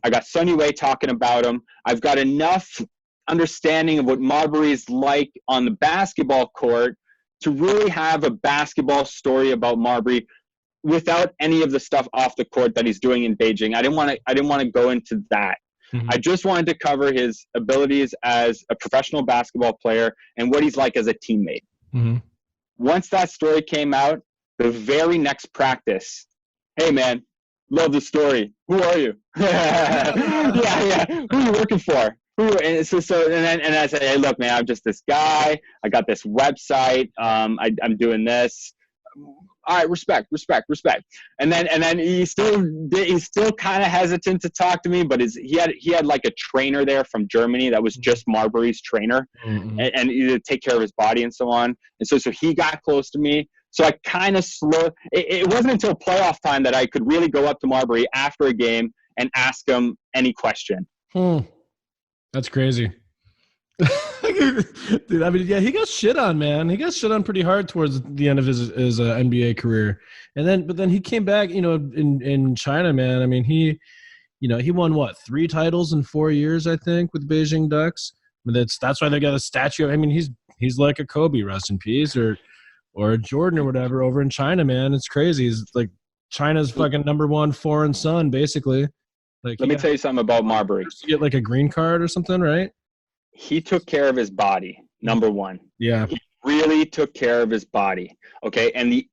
I got Sun Yue talking about him. I've got enough understanding of what Marbury's like on the basketball court to really have a basketball story about Marbury without any of the stuff off the court that he's doing in Beijing. I didn't want to go into that. I just wanted to cover his abilities as a professional basketball player and what he's like as a teammate. Once that story came out, the very next practice, hey man, love the story. Who are you? yeah. Who are you working for? And I said, hey, look, man, I'm just this guy. I got this website. I'm doing this. All right, respect. And then he's still kind of hesitant to talk to me, but he had like a trainer there from Germany that was just Marbury's trainer, and to take care of his body and so on. And so he got close to me. So I kind of it wasn't until playoff time that I could really go up to Marbury after a game and ask him any question. That's crazy. Dude, I mean, yeah, he got shit on, man. He got shit on pretty hard towards the end of his NBA career. But then he came back, in China, man. I mean, he won what, 3 titles in 4 years, I think, with Beijing Ducks. I mean, that's why they got a statue. I mean, he's like a Kobe, rest in peace, or a Jordan or whatever over in China, man. It's crazy. He's like China's fucking #1 foreign son, basically. Like, let me tell you something about Marbury. To get like a green card or something, right? He took care of his body, number one. Yeah. He really took care of his body. Okay, and the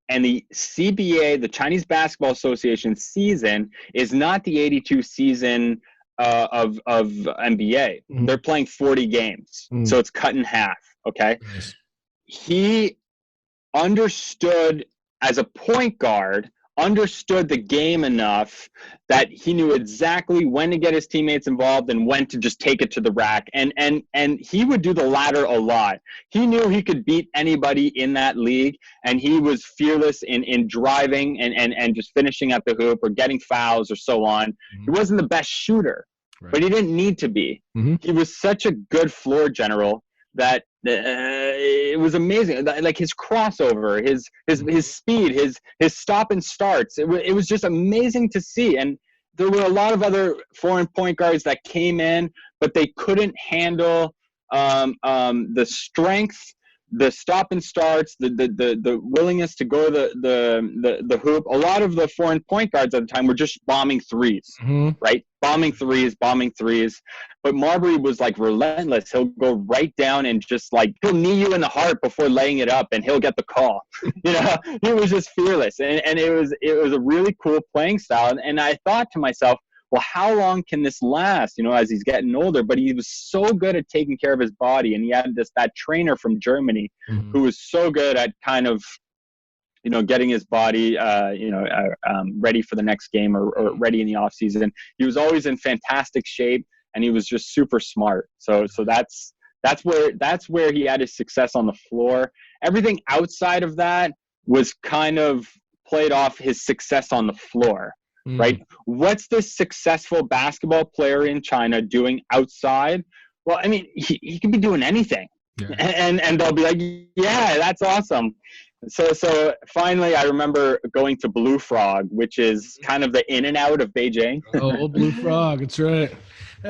CBA, the Chinese Basketball Association season, is not the 82 season of NBA. Mhm. They're playing 40 games, so it's cut in half. Okay, Nice. he understood, as a point guard, understood the game enough that he knew exactly when to get his teammates involved and when to just take it to the rack. And he would do the latter a lot. He knew he could beat anybody in that league, and he was fearless in driving and just finishing at the hoop or getting fouls or so on. Mm-hmm. He wasn't the best shooter, right, but he didn't need to be. Mm-hmm. He was such a good floor general that it was amazing. Like his crossover, his speed, his stop and starts. It was just amazing to see. And there were a lot of other foreign point guards that came in, but they couldn't handle the strength, the stop and starts, the willingness to go the hoop. A lot of the foreign point guards at the time were just bombing threes, right? Bombing threes. But Marbury was like relentless. He'll go right down and just like, he'll knee you in the heart before laying it up, and he'll get the call. You know, he was just fearless, and it was a really cool playing style. And I thought to myself, well, how long can this last, you know, as he's getting older? But he was so good at taking care of his body. And he had that trainer from Germany who was so good at kind of, you know, getting his body, ready for the next game or ready in the off season. He was always in fantastic shape, and he was just super smart. So that's where he had his success on the floor. Everything outside of that was kind of played off his success on the floor. Right? What's this successful basketball player in China doing outside? Well, I mean, he can be doing anything. Yeah. And they'll be like, yeah, that's awesome. So finally, I remember going to Blue Frog, which is kind of the in and out of Beijing. Oh, Blue Frog. That's right.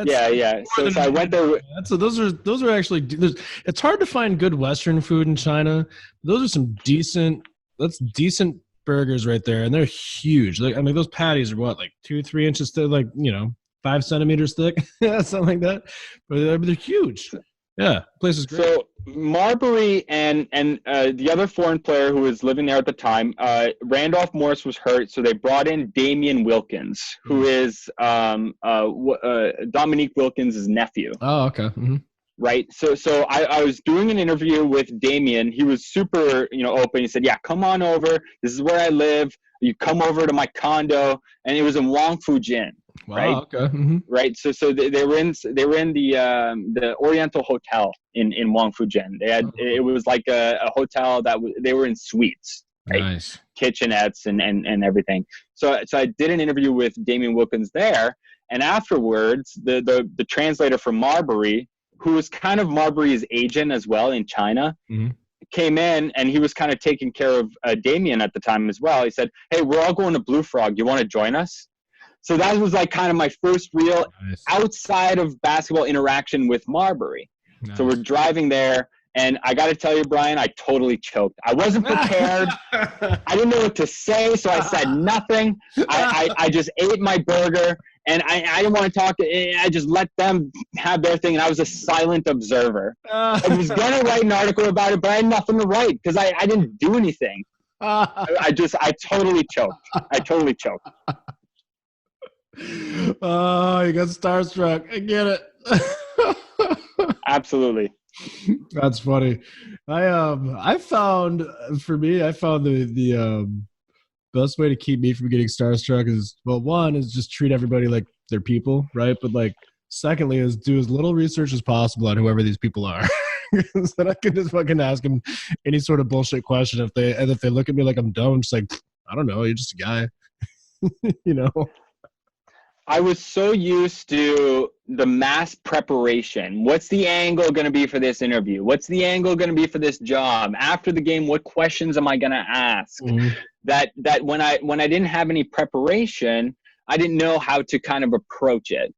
Yeah. So I went there. So those are actually, it's hard to find good Western food in China. Those are some decent burgers right there, and they're huge. Like, I mean, those patties are what, like 2-3 inches thick, like, you know, 5 centimeters thick, something like that. But they're huge. Yeah, place is great. So Marbury and the other foreign player who was living there at the time, Randolph Morris was hurt, so they brought in Damian Wilkins, who is Dominique Wilkins' nephew. Oh, okay. Mm-hmm. Right. So I was doing an interview with Damien. He was super, you know, open. He said, yeah, come on over. This is where I live. You come over to my condo. And it was in Wangfujin. Wow, right. Okay. Mm-hmm. Right. So they were in the Oriental Hotel in Wangfujin. It was like a hotel they were in suites. Right? Nice. Kitchenettes and everything. So I did an interview with Damien Wilkins there. And afterwards, the translator for Marbury, who was kind of Marbury's agent as well in China, came in, and he was kind of taking care of Damien at the time as well. He said, hey, we're all going to Blue Frog. You want to join us? So that was like kind of my first real outside of basketball interaction with Marbury. Nice. So we're driving there, and I got to tell you, Brian, I totally choked. I wasn't prepared. I didn't know what to say, so I said nothing. I just ate my burger. And I didn't want to talk I just let them have their thing, and I was a silent observer. I was going to write an article about it, but I had nothing to write because I didn't do anything. I totally choked. Oh, you got starstruck. I get it. Absolutely. That's funny. I found the best way to keep me from getting starstruck is, well, one is just treat everybody like they're people, right? But like, secondly is do as little research as possible on whoever these people are. So that I can just fucking ask them any sort of bullshit question. If they look at me like I'm dumb, I'm just like, I don't know, you're just a guy. You know? I was so used to the mass preparation. What's the angle going to be for this interview? What's the angle going to be for this job? After the game, what questions am I going to ask? That when I didn't have any preparation, I didn't know how to kind of approach it.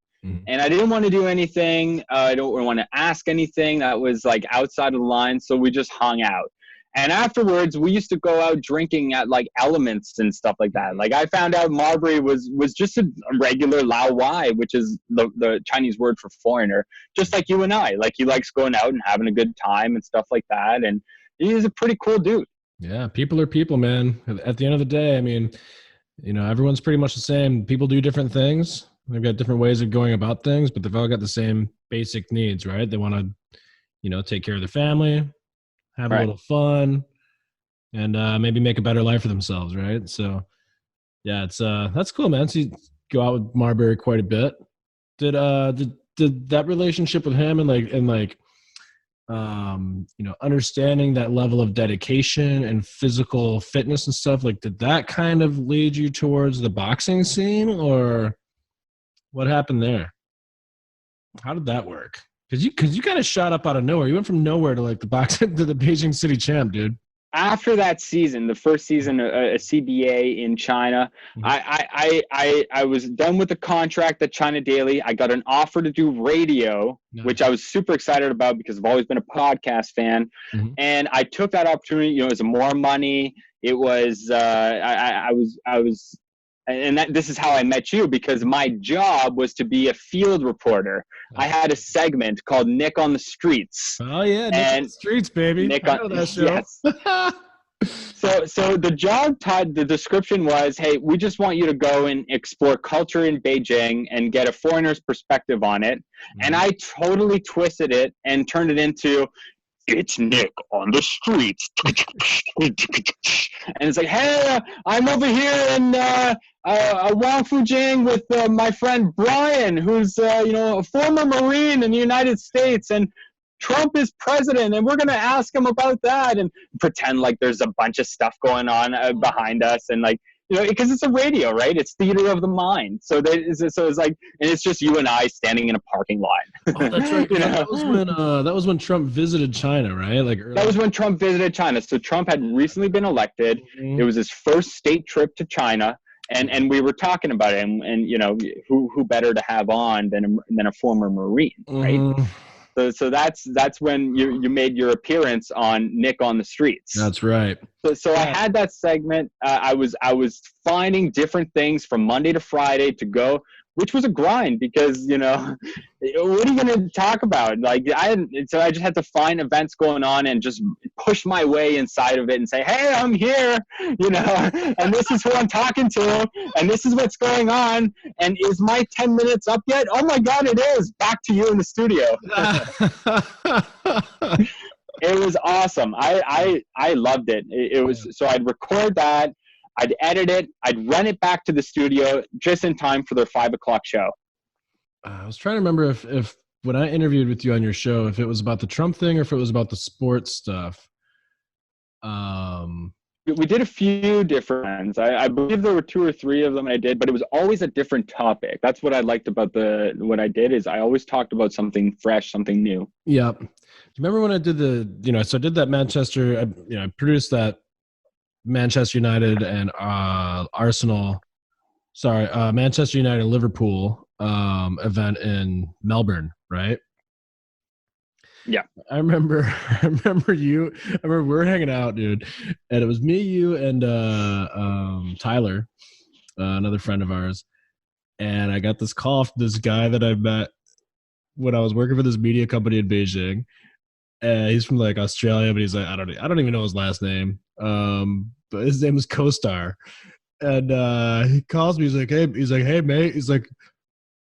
And I didn't want to do anything. I don't want to ask anything that was like outside of the line. So we just hung out. And afterwards, we used to go out drinking at like Elements and stuff like that. Like, I found out Marbury was just a regular Lao Wai, which is the Chinese word for foreigner, just like you and I. Like, he likes going out and having a good time and stuff like that. And he's a pretty cool dude. Yeah, people are people, man. At the end of the day, I mean, everyone's pretty much the same. People do different things. They've got different ways of going about things, but they've all got the same basic needs, right? They want to, take care of their family, have a Right. little fun, and maybe make a better life for themselves, right? So, yeah, it's that's cool, man. So you go out with Marbury quite a bit. Did that relationship with him and understanding that level of dedication and physical fitness and stuff, like, did that kind of lead you towards the boxing scene, or what happened there? How did that work? Because you kind of shot up out of nowhere. You went from nowhere to like the boxing to the Beijing city champ, dude. After that season, the first season, a CBA in China, Mhm. I was done with the contract at China Daily. I got an offer to do radio, Nice. which I was super excited about because I've always been a podcast fan. Mhm. And I took that opportunity. It was more money. It was and this is how I met you, because my job was to be a field reporter. I had a segment called Nick on the Streets. Oh yeah, Nick on the Streets, baby. Nick I know that show. Yes. So the job tied, the description was, hey, we just want you to go and explore culture in Beijing and get a foreigner's perspective on it. And I totally twisted it and turned it into, it's Nick on the streets. And it's like, hey, I'm over here in Wangfujing with my friend Brian, who's a former Marine in the United States, and Trump is president, and we're going to ask him about that, and pretend like there's a bunch of stuff going on behind us, and like, because it's a radio, right? It's theater of the mind. So it's like, and it's just you and I standing in a parking lot. Oh, that's right. That was when Trump visited China, right? Like early. That was when Trump visited China. So Trump had recently been elected. Mhm. It was his first state trip to China, and we were talking about it, and who better to have on than a former Marine, right? Mhm. So that's when you made your appearance on Nick on the Streets. That's right. So I had that segment. I was finding different things from Monday to Friday to go, which was a grind because what are you going to talk about? Like so I just had to find events going on and just push my way inside of it and say, hey, I'm here, and this is who I'm talking to, and this is what's going on, and is my 10 minutes up yet? Oh my God, it is. Back to you in the studio. It was awesome. I loved it. It was, so I'd record that, I'd edit it, I'd run it back to the studio just in time for their 5:00 show. I was trying to remember if when I interviewed with you on your show, if it was about the Trump thing or if it was about the sports stuff. We did a few different ones. I believe there were 2 or 3 of them I did, but it was always a different topic. That's what I liked about what I did, is I always talked about something fresh, something new. Yeah. Do you remember when I did so I did that Manchester, I produced that Manchester United and Manchester United and Liverpool event in Melbourne, right? Yeah. I remember we're hanging out, dude, and it was me, you, and Tyler, another friend of ours, and I got this call from this guy that I met when I was working for this media company in Beijing. He's from like Australia, but he's like, I don't even know his last name. But his name was Co-Star, and he calls me. He's like, hey mate. He's like,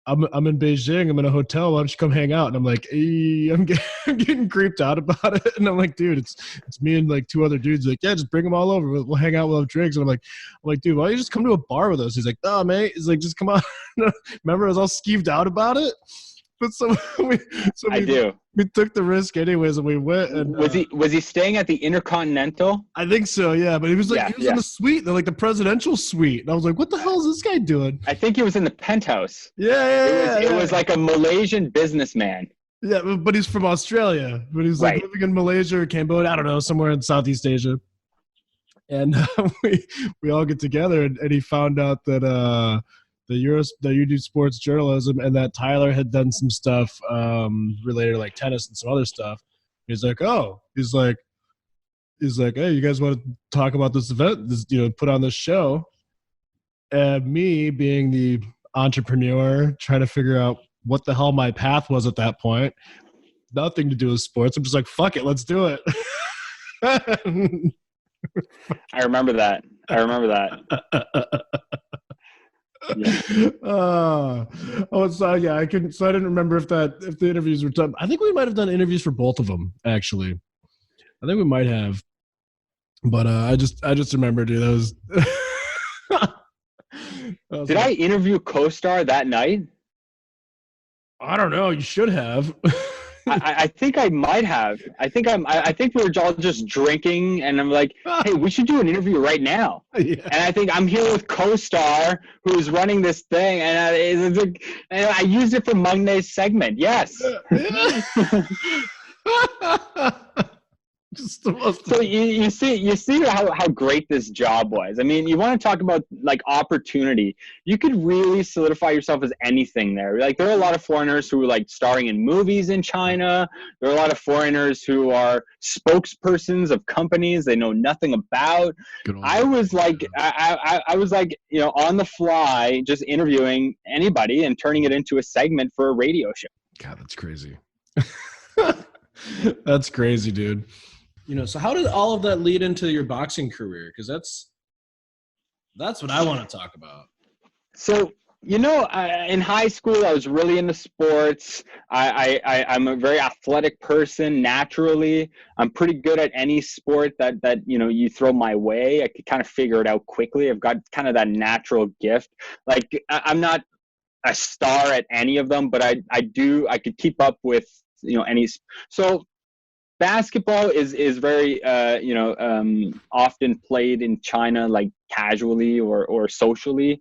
I'm in Beijing. I'm in a hotel. Why don't you come hang out? And I'm like, hey, I'm getting creeped out about it. And I'm like, dude, it's me and like 2 other dudes. Like, yeah, just bring them all over. We'll hang out. We'll have drinks. And I'm like, dude, why don't you just come to a bar with us? He's like, oh, mate. He's like, just come on. Remember, I was all skeeved out about it. But I do. We took the risk anyways, and we went. And was he staying at the Intercontinental? I think so, yeah. But he was like, in the suite, like the presidential suite. And I was like, what the hell is this guy doing? I think he was in the penthouse. Yeah. It was like a Malaysian businessman. Yeah, but he's from Australia. But he's like living in Malaysia or Cambodia, I don't know, somewhere in Southeast Asia. And we all get together, and he found out that that you do sports journalism, and that Tyler had done some stuff related to like tennis and some other stuff. He's like, hey, you guys want to talk about this event? Put on this show. And me being the entrepreneur, trying to figure out what the hell my path was at that point. Nothing to do with sports. I'm just like, fuck it, let's do it. I remember that. I remember that. Yeah. Oh, so yeah, I couldn't. So I didn't remember if the interviews were done. I think we might have done interviews for both of them. Actually, I think we might have. But I just remember, dude. That was Did like, I interview Co-Star that night? I don't know. You should have. I think I might have. I think we were all just drinking, and I'm like, hey, we should do an interview right now. Yeah. And I think I'm here with Co-Star, who's running this thing, and I used it for Magnet's segment. Yes. Just the most. So you see how great this job was. I mean, you want to talk about like opportunity. You could really solidify yourself as anything there. Like there are a lot of foreigners who are like starring in movies in China. There are a lot of foreigners who are spokespersons of companies they know nothing about. I was like I was like, you know, on the fly just interviewing anybody and turning it into a segment for a radio show. God, that's crazy. That's crazy, dude. You know, so how did all of that lead into your boxing career? Because that's what I want to talk about. So, you know, in high school, I was really into sports. I'm a very athletic person naturally. I'm pretty good at any sport that you know you throw my way. I could kind of figure it out quickly. I've got kind of that natural gift. Like I'm not a star at any of them, but I could keep up with, you know, any. So basketball is very often played in China like casually or socially,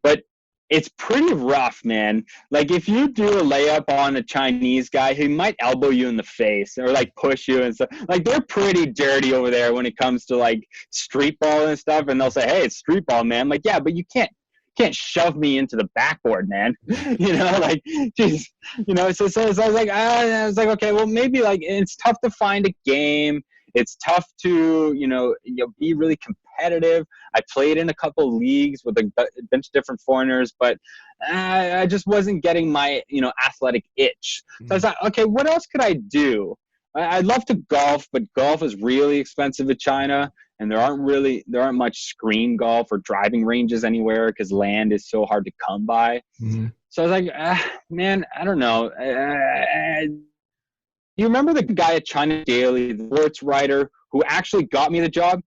but it's pretty rough, man. Like if you do a layup on a Chinese guy, he might elbow you in the face or like push you and stuff. Like they're pretty dirty over there when it comes to like street ball and stuff, and they'll say, hey, it's street ball, man. I'm like, yeah, but you can't shove me into the backboard, man. You know, like, geez, you know. So I was like, okay, well, maybe like it's tough to find a game. It's tough to, you know, be really competitive. I played in a couple leagues with a bunch of different foreigners, but I just wasn't getting my, you know, athletic itch. So I was like, okay, what else could I do? I'd love to golf, but golf is really expensive in China, and there aren't much screen golf or driving ranges anywhere because land is so hard to come by. So I was like, man, I don't know. You remember the guy at China Daily, the sports writer who actually got me the job?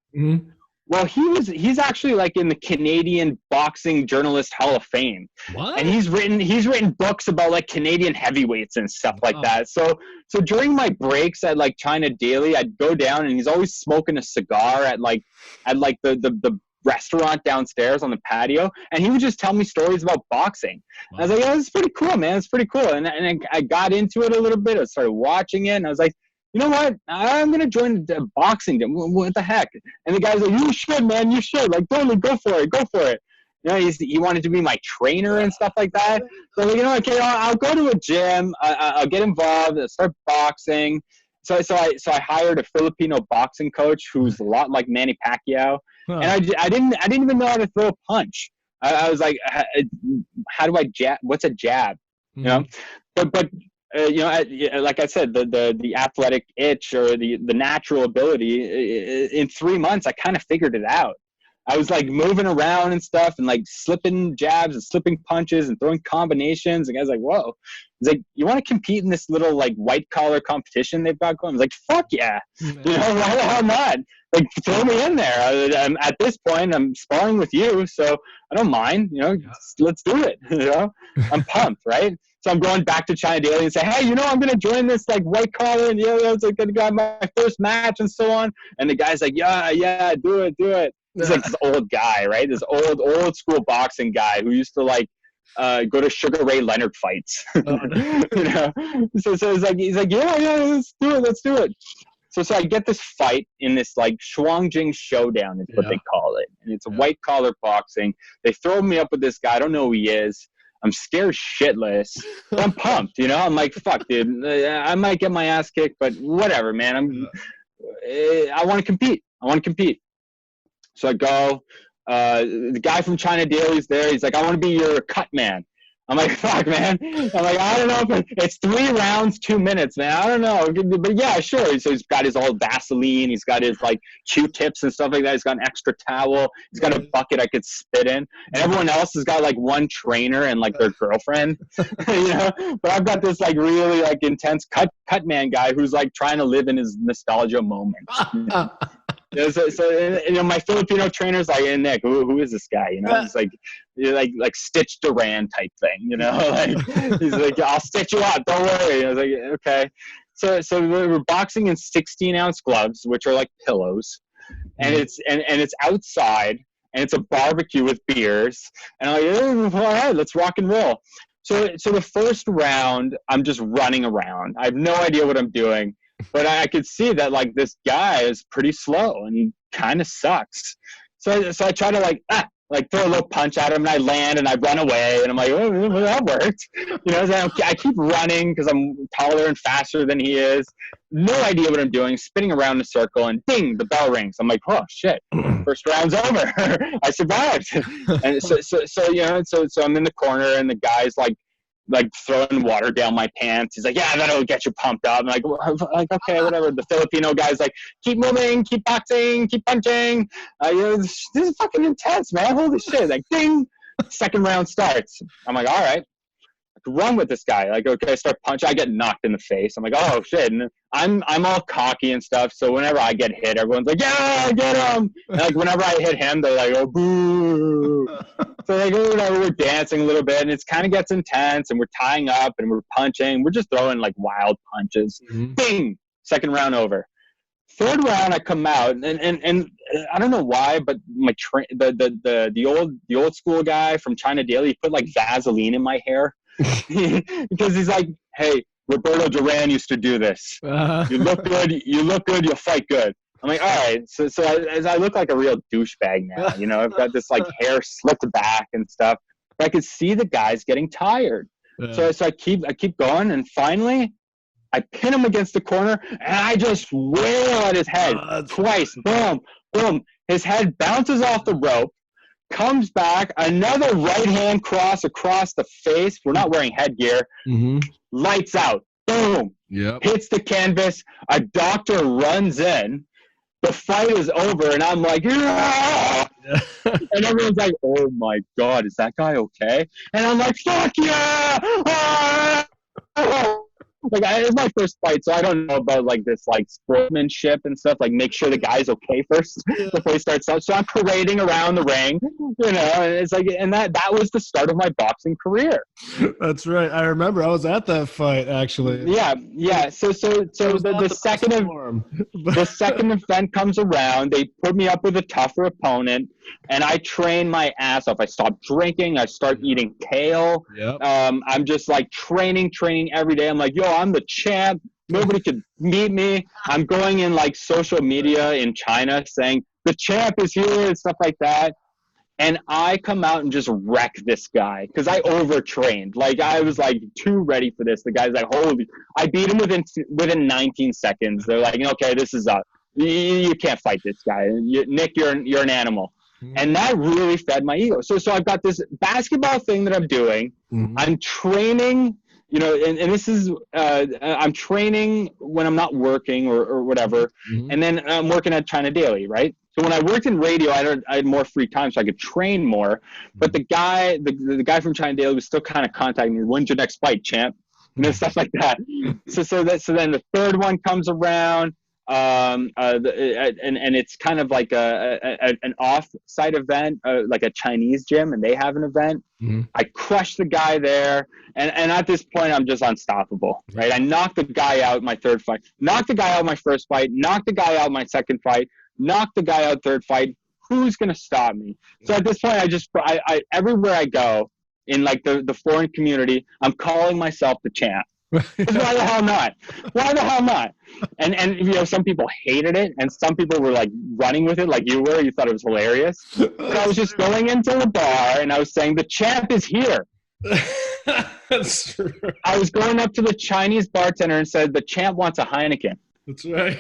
Well, he's actually like in the Canadian Boxing Journalist Hall of Fame. What? And he's written books about like Canadian heavyweights and stuff like that. So during my breaks at like China Daily, I'd go down and he's always smoking a cigar at the restaurant downstairs on the patio, and he would just tell me stories about boxing. Wow. I was like, yeah, this is pretty cool, man. It's pretty cool. And I got into it a little bit. I started watching it, and I was like, you know what? I'm going to join the boxing gym. What the heck? And the guy's like, you should, man. You should. Like, totally go for it. Go for it. You know, he wanted to be my trainer and stuff like that. So I'm like, you know, okay, I'll go to a gym. I'll get involved. I'll start boxing. So I hired a Filipino boxing coach who's a lot like Manny Pacquiao. Huh. And I didn't even know how to throw a punch. I was like, how do I jab? What's a jab? You know, but you know, like I said, the athletic itch or the natural ability. In 3 months, I kind of figured it out. I was like moving around and stuff, and like slipping jabs and slipping punches and throwing combinations. And I was like, whoa. He's like, you want to compete in this little like white collar competition they've got going? I was like, fuck yeah. You know, why the hell not? Like, throw me in there. At this point, I'm sparring with you, so I don't mind. You know, let's do it. You know, I'm pumped, right? So I'm going back to China Daily and say, hey, you know, I'm going to join this like white collar, and yeah, it's like going to get my first match and so on. And the guy's like, yeah, do it. He's like this old guy, right? This old school boxing guy who used to like go to Sugar Ray Leonard fights. You know, so it's like he's like, yeah, let's do it. So I get this fight in this like Shuangjing Showdown is what they call it, and it's a white collar boxing. They throw me up with this guy. I don't know who he is. I'm scared shitless. But I'm pumped, you know. I'm like, fuck, dude. I might get my ass kicked, but whatever, man. I want to compete. So I go. The guy from China Daily is there. He's like, I want to be your cut man. I'm like, fuck, man. I'm like, I don't know if it's 3 rounds, 2 minutes, man. I don't know. But yeah, sure. So he's got his old Vaseline. He's got his like Q-tips and stuff like that. He's got an extra towel. He's got a bucket I could spit in. And everyone else has got like one trainer and like their girlfriend, you know? But I've got this like really like intense cut man guy who's like trying to live in his nostalgia moment. So you know, my Filipino trainer's like, hey, Nick, who is this guy? You know, he's like Stitch Duran type thing. You know, like he's like, I'll stitch you up, don't worry. And I was like, okay. So we're boxing in 16-ounce gloves, which are like pillows, and it's outside, and it's a barbecue with beers, and I'm like, oh, all right, let's rock and roll. So the first round, I'm just running around. I have no idea what I'm doing. But I could see that like this guy is pretty slow and he kind of sucks. So I try to like throw a little punch at him, and I land and I run away, and I'm like, oh, well, that worked. You know, so I keep running because I'm taller and faster than he is. No idea what I'm doing, spinning around in a circle, and ding, the bell rings. I'm like, oh shit, first round's over. I survived. And so you know, so I'm in the corner, and the guy's like throwing water down my pants. He's like, yeah, that'll get you pumped up. I'm like, okay, whatever. The Filipino guy's like, keep moving, keep boxing, keep punching. You know, this is fucking intense, man. Holy shit. Like, ding, second round starts. I'm like, all right. I could run with this guy. Like, okay, I start punching. I get knocked in the face. I'm like, oh shit. And I'm all cocky and stuff. So whenever I get hit, everyone's like, yeah, get him. And like whenever I hit him, they're like, oh, boo. So like, whatever, we're dancing a little bit, and it kind of gets intense, and we're tying up and we're punching. We're just throwing like wild punches. Mm-hmm. Bing, second round over. Third round, I come out, and I don't know why, but my the old school guy from China Daily, he put like Vaseline in my hair because he's like, hey, Roberto Duran used to do this. You look good, you'll fight good. I'm like, all right. So I look like a real douchebag now. You know, I've got this like hair slicked back and stuff. But I could see the guys getting tired. Yeah. So I keep going, and finally, I pin him against the corner, and I just wail at his head twice. Boom, boom. His head bounces off the rope, comes back, another right hand cross across the face. We're not wearing headgear. Mm-hmm. Lights out. Boom. Yep. Hits the canvas. A doctor runs in. The fight is over, and I'm like, yeah! And everyone's like, oh my God, is that guy okay? And I'm like, fuck yeah! Like, it's my first fight, so I don't know about like this like sportsmanship and stuff. Like, make sure the guy's okay first before he starts out. So I'm parading around the ring, you know, and it's like, and that was the start of my boxing career. That's right. I remember I was at that fight actually. Yeah. So the second event comes around. They put me up with a tougher opponent, and I train my ass off. I stop drinking. I start eating kale. Yep. I'm just like training every day. I'm like, yo, I'm the champ. Nobody could beat me. I'm going in like social media in China saying the champ is here and stuff like that. And I come out and just wreck this guy because I overtrained. Like, I was like too ready for this. The guy's like, holy! I beat him within 19 seconds. They're like, okay, this is up. You can't fight this guy. Nick, you're an animal. Mm-hmm. And that really fed my ego. So I've got this basketball thing that I'm doing. Mm-hmm. I'm training. You know, and this is, I'm training when I'm not working or whatever. Mm-hmm. And then I'm working at China Daily, right? So when I worked in radio, I had more free time, so I could train more. But the guy from China Daily was still kind of contacting me. When's your next fight, champ? You know, stuff like that. So then the third one comes around. And it's kind of like an off-site event, like a Chinese gym, and they have an event. Mm-hmm. I crushed the guy there, and at this point, I'm just unstoppable, right? I knocked the guy out my third fight, knocked the guy out my first fight, knocked the guy out my second fight, knocked the guy out third fight. Who's gonna stop me? So at this point, I everywhere I go in like the foreign community, I'm calling myself the champ. Why the hell not? And you know, some people hated it, and some people were like running with it, like you were. You thought it was hilarious. But I was just going into the bar, and I was saying, "The champ is here." That's true. I was going up to the Chinese bartender and said, "The champ wants a Heineken." That's right.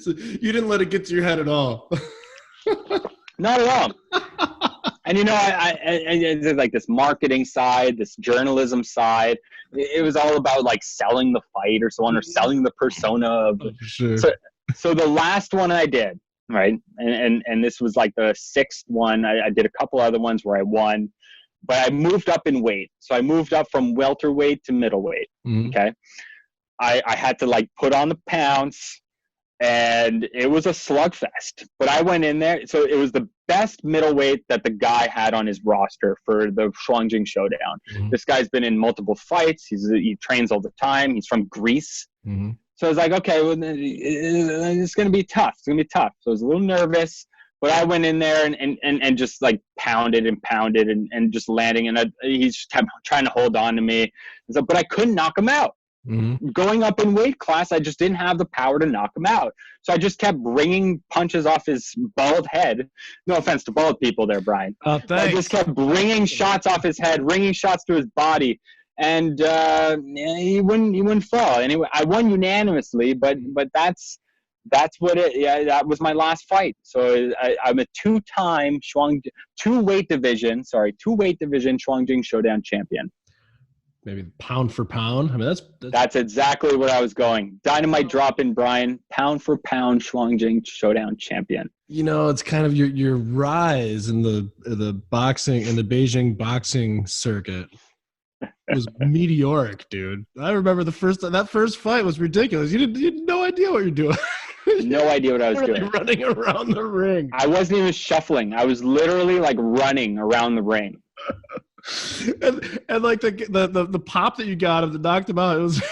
So you didn't let it get to your head at all. Not at all. And I did like this marketing side, this journalism side. It was all about like selling the fight or so on, or selling the persona of. Oh, for sure. So the last one I did, right, and this was like the sixth one. I did a couple other ones where I won, but I moved up in weight. So I moved up from welterweight to middleweight. Mm-hmm. Okay, I had to like put on the pounds, and it was a slugfest. But I went in there, so it was the best middleweight that the guy had on his roster for the Shuangjing Showdown. Mm-hmm. This guy's been in multiple fights. He trains all the time. He's from Greece. Mm-hmm. So I was like, okay, well, it's going to be tough. It's going to be tough. So I was a little nervous, but I went in there and just like pounded and just landing. And he's just kept trying to hold on to me. So, but I couldn't knock him out. Mm-hmm. Going up in weight class, I just didn't have the power to knock him out. So I just kept bringing punches off his bald head. No offense to bald people there, Brian. Oh, thanks. I just kept bringing shots off his head, ringing shots to his body. And he wouldn't fall. Anyway, I won unanimously, but that's what it. Yeah, that was my last fight. So I'm a two-time two-weight division Shuangjing Showdown champion. Maybe pound for pound. I mean, that's exactly where I was going. Dynamite drop in, Brian. Pound for pound Shuangjing Showdown champion. It's kind of your rise in the boxing, in the Beijing boxing circuit. It was meteoric, dude. I remember that first fight was ridiculous. You had no idea what you're doing. No idea what I was doing. Running around the ring. I wasn't even shuffling. I was literally like running around the ring. and like the pop that you got him that knocked him out, it was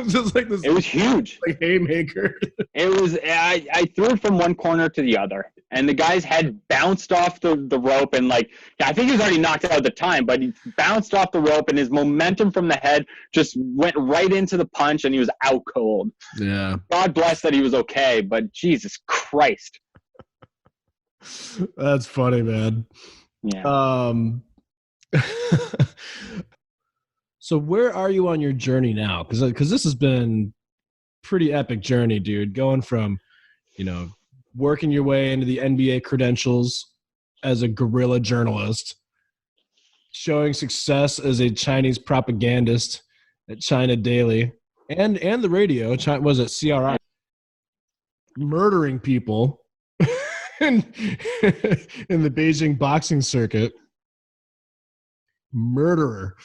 just like this. It was huge. Like haymaker. It was. I threw it from one corner to the other, and the guy's head bounced off the rope, and like I think he was already knocked out at the time, but he bounced off the rope, and his momentum from the head just went right into the punch, and he was out cold. Yeah. God bless that he was okay, but Jesus Christ. That's funny, man. Yeah. So where are you on your journey now? Because this has been pretty epic journey, dude. Going from, working your way into the NBA credentials as a guerrilla journalist, showing success as a Chinese propagandist at China Daily and the radio. Was it CRI? Murdering people in the Beijing boxing circuit. Murderer.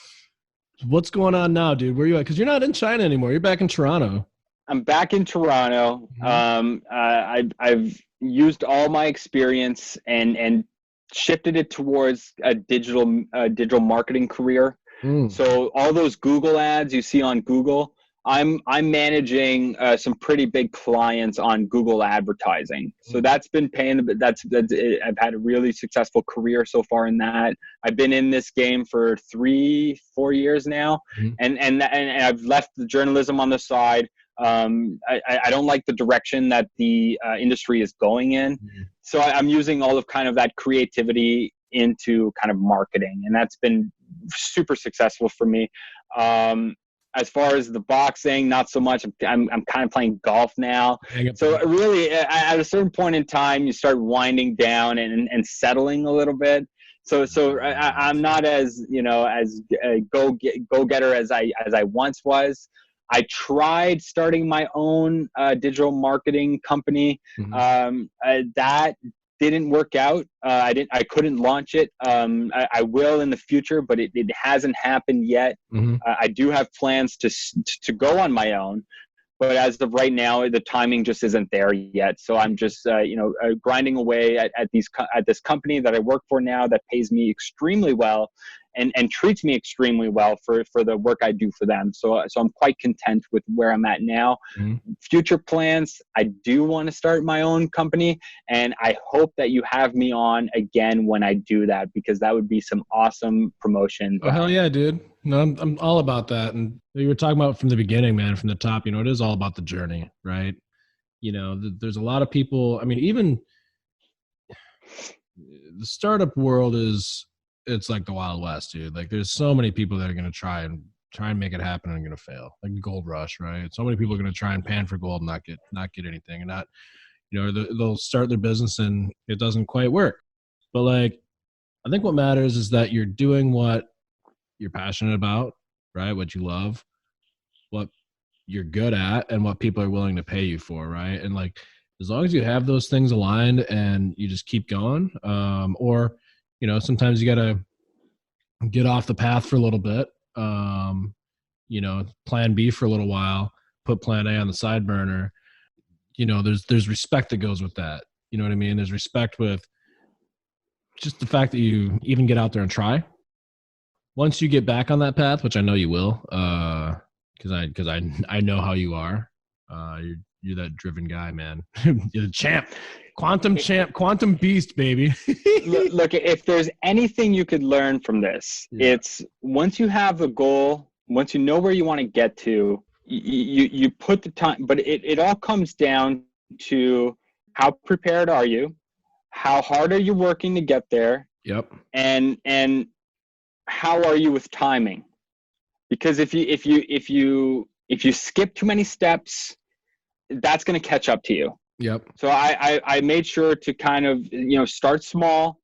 What's going on now, dude? Where are you at? Because you're not in China anymore. You're back in Toronto. I'm back in Toronto. Mm-hmm. I've used all my experience and shifted it towards a digital marketing career. So all those Google ads you see on Google, I'm managing some pretty big clients on Google advertising. So that's been paying. I've had a really successful career so far in that. I've been in this game for 3-4 years now, and I've left the journalism on the side. I don't like the direction that the industry is going in. So I'm using all of kind of that creativity into kind of marketing, and that's been super successful for me. As far as the boxing, not so much. I'm kind of playing golf now. So really, at a certain point in time, you start winding down and settling a little bit. So I'm not as as a go-getter as I once was. I tried starting my own digital marketing company. That didn't work out. I couldn't launch it. I will in the future, but it hasn't happened yet. I do have plans to go on my own, but as of right now, the timing just isn't there yet. So I'm just grinding away at this company that I work for now that pays me extremely well and treats me extremely well for the work I do for them. So I'm quite content with where I'm at now. Future plans, I do want to start my own company, and I hope that you have me on again when I do that, because that would be some awesome promotion. Oh, hell yeah, dude. No, I'm all about that. And you were talking about from the beginning, man, from the top, it is all about the journey, right? There's a lot of people. I mean, even the startup world it's like the Wild West, dude. Like there's so many people that are going to try and make it happen and going to fail. Like gold rush, right? So many people are going to try and pan for gold and not get anything, and not, they'll start their business and it doesn't quite work. But like I think what matters is that you're doing what you're passionate about, right? What you love, what you're good at, and what people are willing to pay you for, right? And like, as long as you have those things aligned and you just keep going, or, you know, sometimes you got to get off the path for a little bit, you know, plan B for a little while, put plan A on the side burner. You know, there's respect that goes with that. You know what I mean? There's respect with just the fact that you even get out there and try. Once you get back on that path, which I know you will, because I know how you are. You're that driven guy, man. You're the champ, quantum beast, baby. Look, if there's anything you could learn from this, it's once you have a goal, once you know where you want to get to, you put the time. But it all comes down to how prepared are you, how hard are you working to get there. Yep. And how are you with timing? Because if you skip too many steps, that's going to catch up to you. Yep. So I made sure to kind of, you know, start small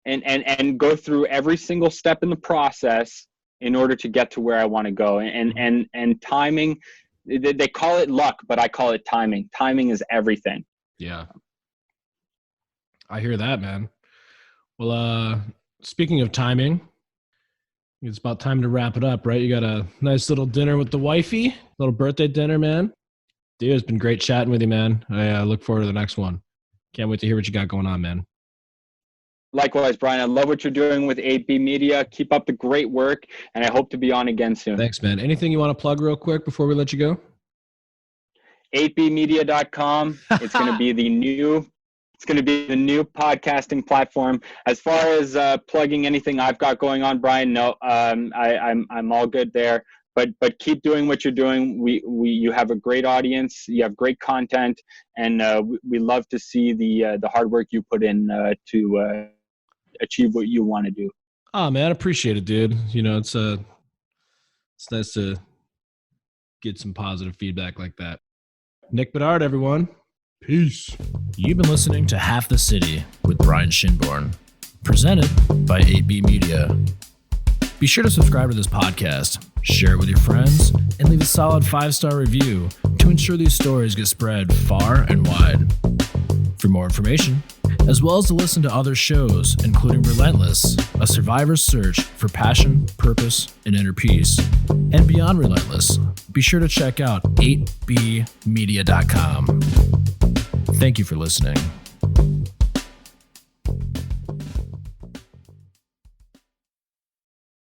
and go through every single step in the process in order to get to where I want to go. And timing, they call it luck, but I call it timing. Timing is everything. Yeah. I hear that, man. Well, speaking of timing, it's about time to wrap it up, right? You got a nice little dinner with the wifey, little birthday dinner, man. Dude, it's been great chatting with you, man. I look forward to the next one. Can't wait to hear what you got going on, man. Likewise, Brian. I love what you're doing with 8B Media. Keep up the great work, and I hope to be on again soon. Thanks, man. Anything you want to plug real quick before we let you go? 8bmedia.com. It's going to be the new podcasting platform. As far as plugging anything I've got going on, Brian, no, I'm all good there. But keep doing what you're doing. You have a great audience. You have great content, and we love to see the hard work you put in to achieve what you want to do. Oh man, I appreciate it, dude. You know, it's nice to get some positive feedback like that. Nick Bedard, everyone. Peace. You've been listening to Half the City with Brian Shinborn, presented by 8B Media. Be sure to subscribe to this podcast, share it with your friends, and leave a solid 5-star review to ensure these stories get spread far and wide. For more information, as well as to listen to other shows, including Relentless, a survivor's search for passion, purpose, and inner peace, and Beyond Relentless, be sure to check out 8bmedia.com. Thank you for listening.